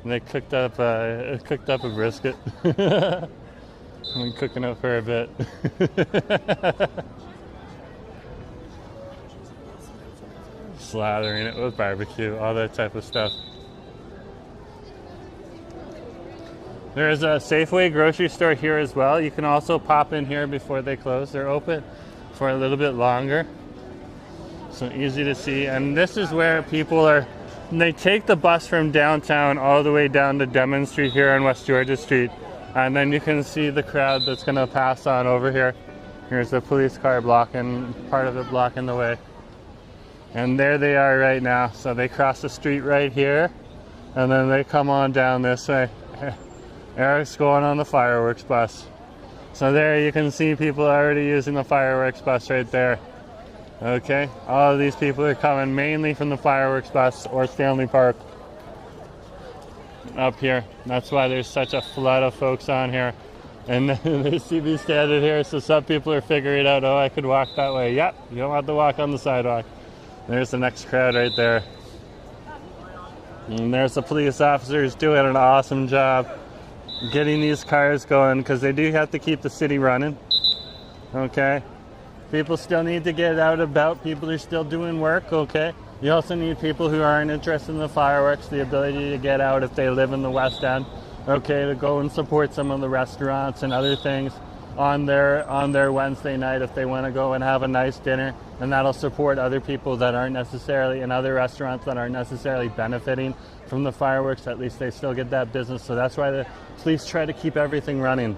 brisket. I've been cooking up for a bit. Slathering it with barbecue, all that type of stuff. There's a Safeway grocery store here as well. You can also pop in here before they close. They're open for a little bit longer. So easy to see. And this is where people are, they take the bus from downtown all the way down to Denman Street here on West Georgia Street. And then you can see the crowd that's going to pass on over here. Here's the police car blocking, part of it blocking the way. And there they are right now. So they cross the street right here, and then they come on down this way. Eric's going on the fireworks bus. So there you can see people already using the fireworks bus right there. Okay, all of these people are coming mainly from the fireworks bus or Stanley Park up here. That's why there's such a flood of folks on here. And they see me standing here, so some people are figuring out, oh, I could walk that way. Yep, you don't have to walk on the sidewalk. There's the next crowd right there. And there's the police officers doing an awesome job getting these cars going, because they do have to keep the city running. Okay, people still need to get out about. People are still doing work. Okay, you also need people who aren't interested in the fireworks the ability to get out if they live in the West End. Okay, to go and support some of the restaurants and other things on their Wednesday night if they want to go and have a nice dinner, and that'll support other people that aren't necessarily in other restaurants that aren't necessarily benefiting from the fireworks. At least they still get that business, so that's why the police try to keep everything running.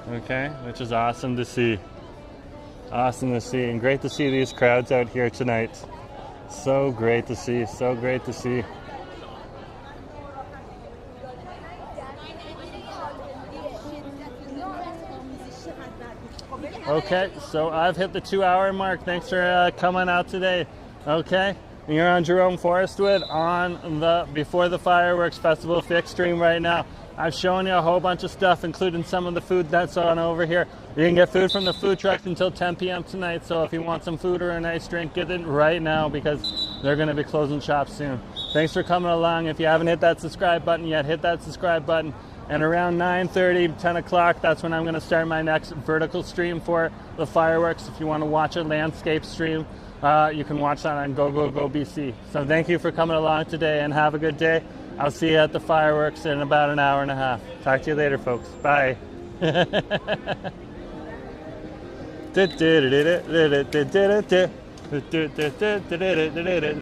Okay, which is awesome to see. Awesome to see, and great to see these crowds out here tonight. So great to see, so great to see. Okay, so I've hit the 2-hour mark. Thanks for coming out today. Okay, and you're on Jerome Forestwood on the Before the Fireworks Festival fixed stream right now. I've shown you a whole bunch of stuff, including some of the food that's on over here. You can get food from the food trucks until 10 p.m. tonight, so if you want some food or a nice drink, get it right now because they're going to be closing shop soon. Thanks for coming along. If you haven't hit that subscribe button yet, hit that subscribe button. And around 9:30, 10 o'clock, that's when I'm going to start my next vertical stream for the fireworks. If you want to watch a landscape stream, you can watch that on Go BC. So thank you for coming along today, and have a good day. I'll see you at the fireworks in about an hour and a half. Talk to you later, folks. Bye.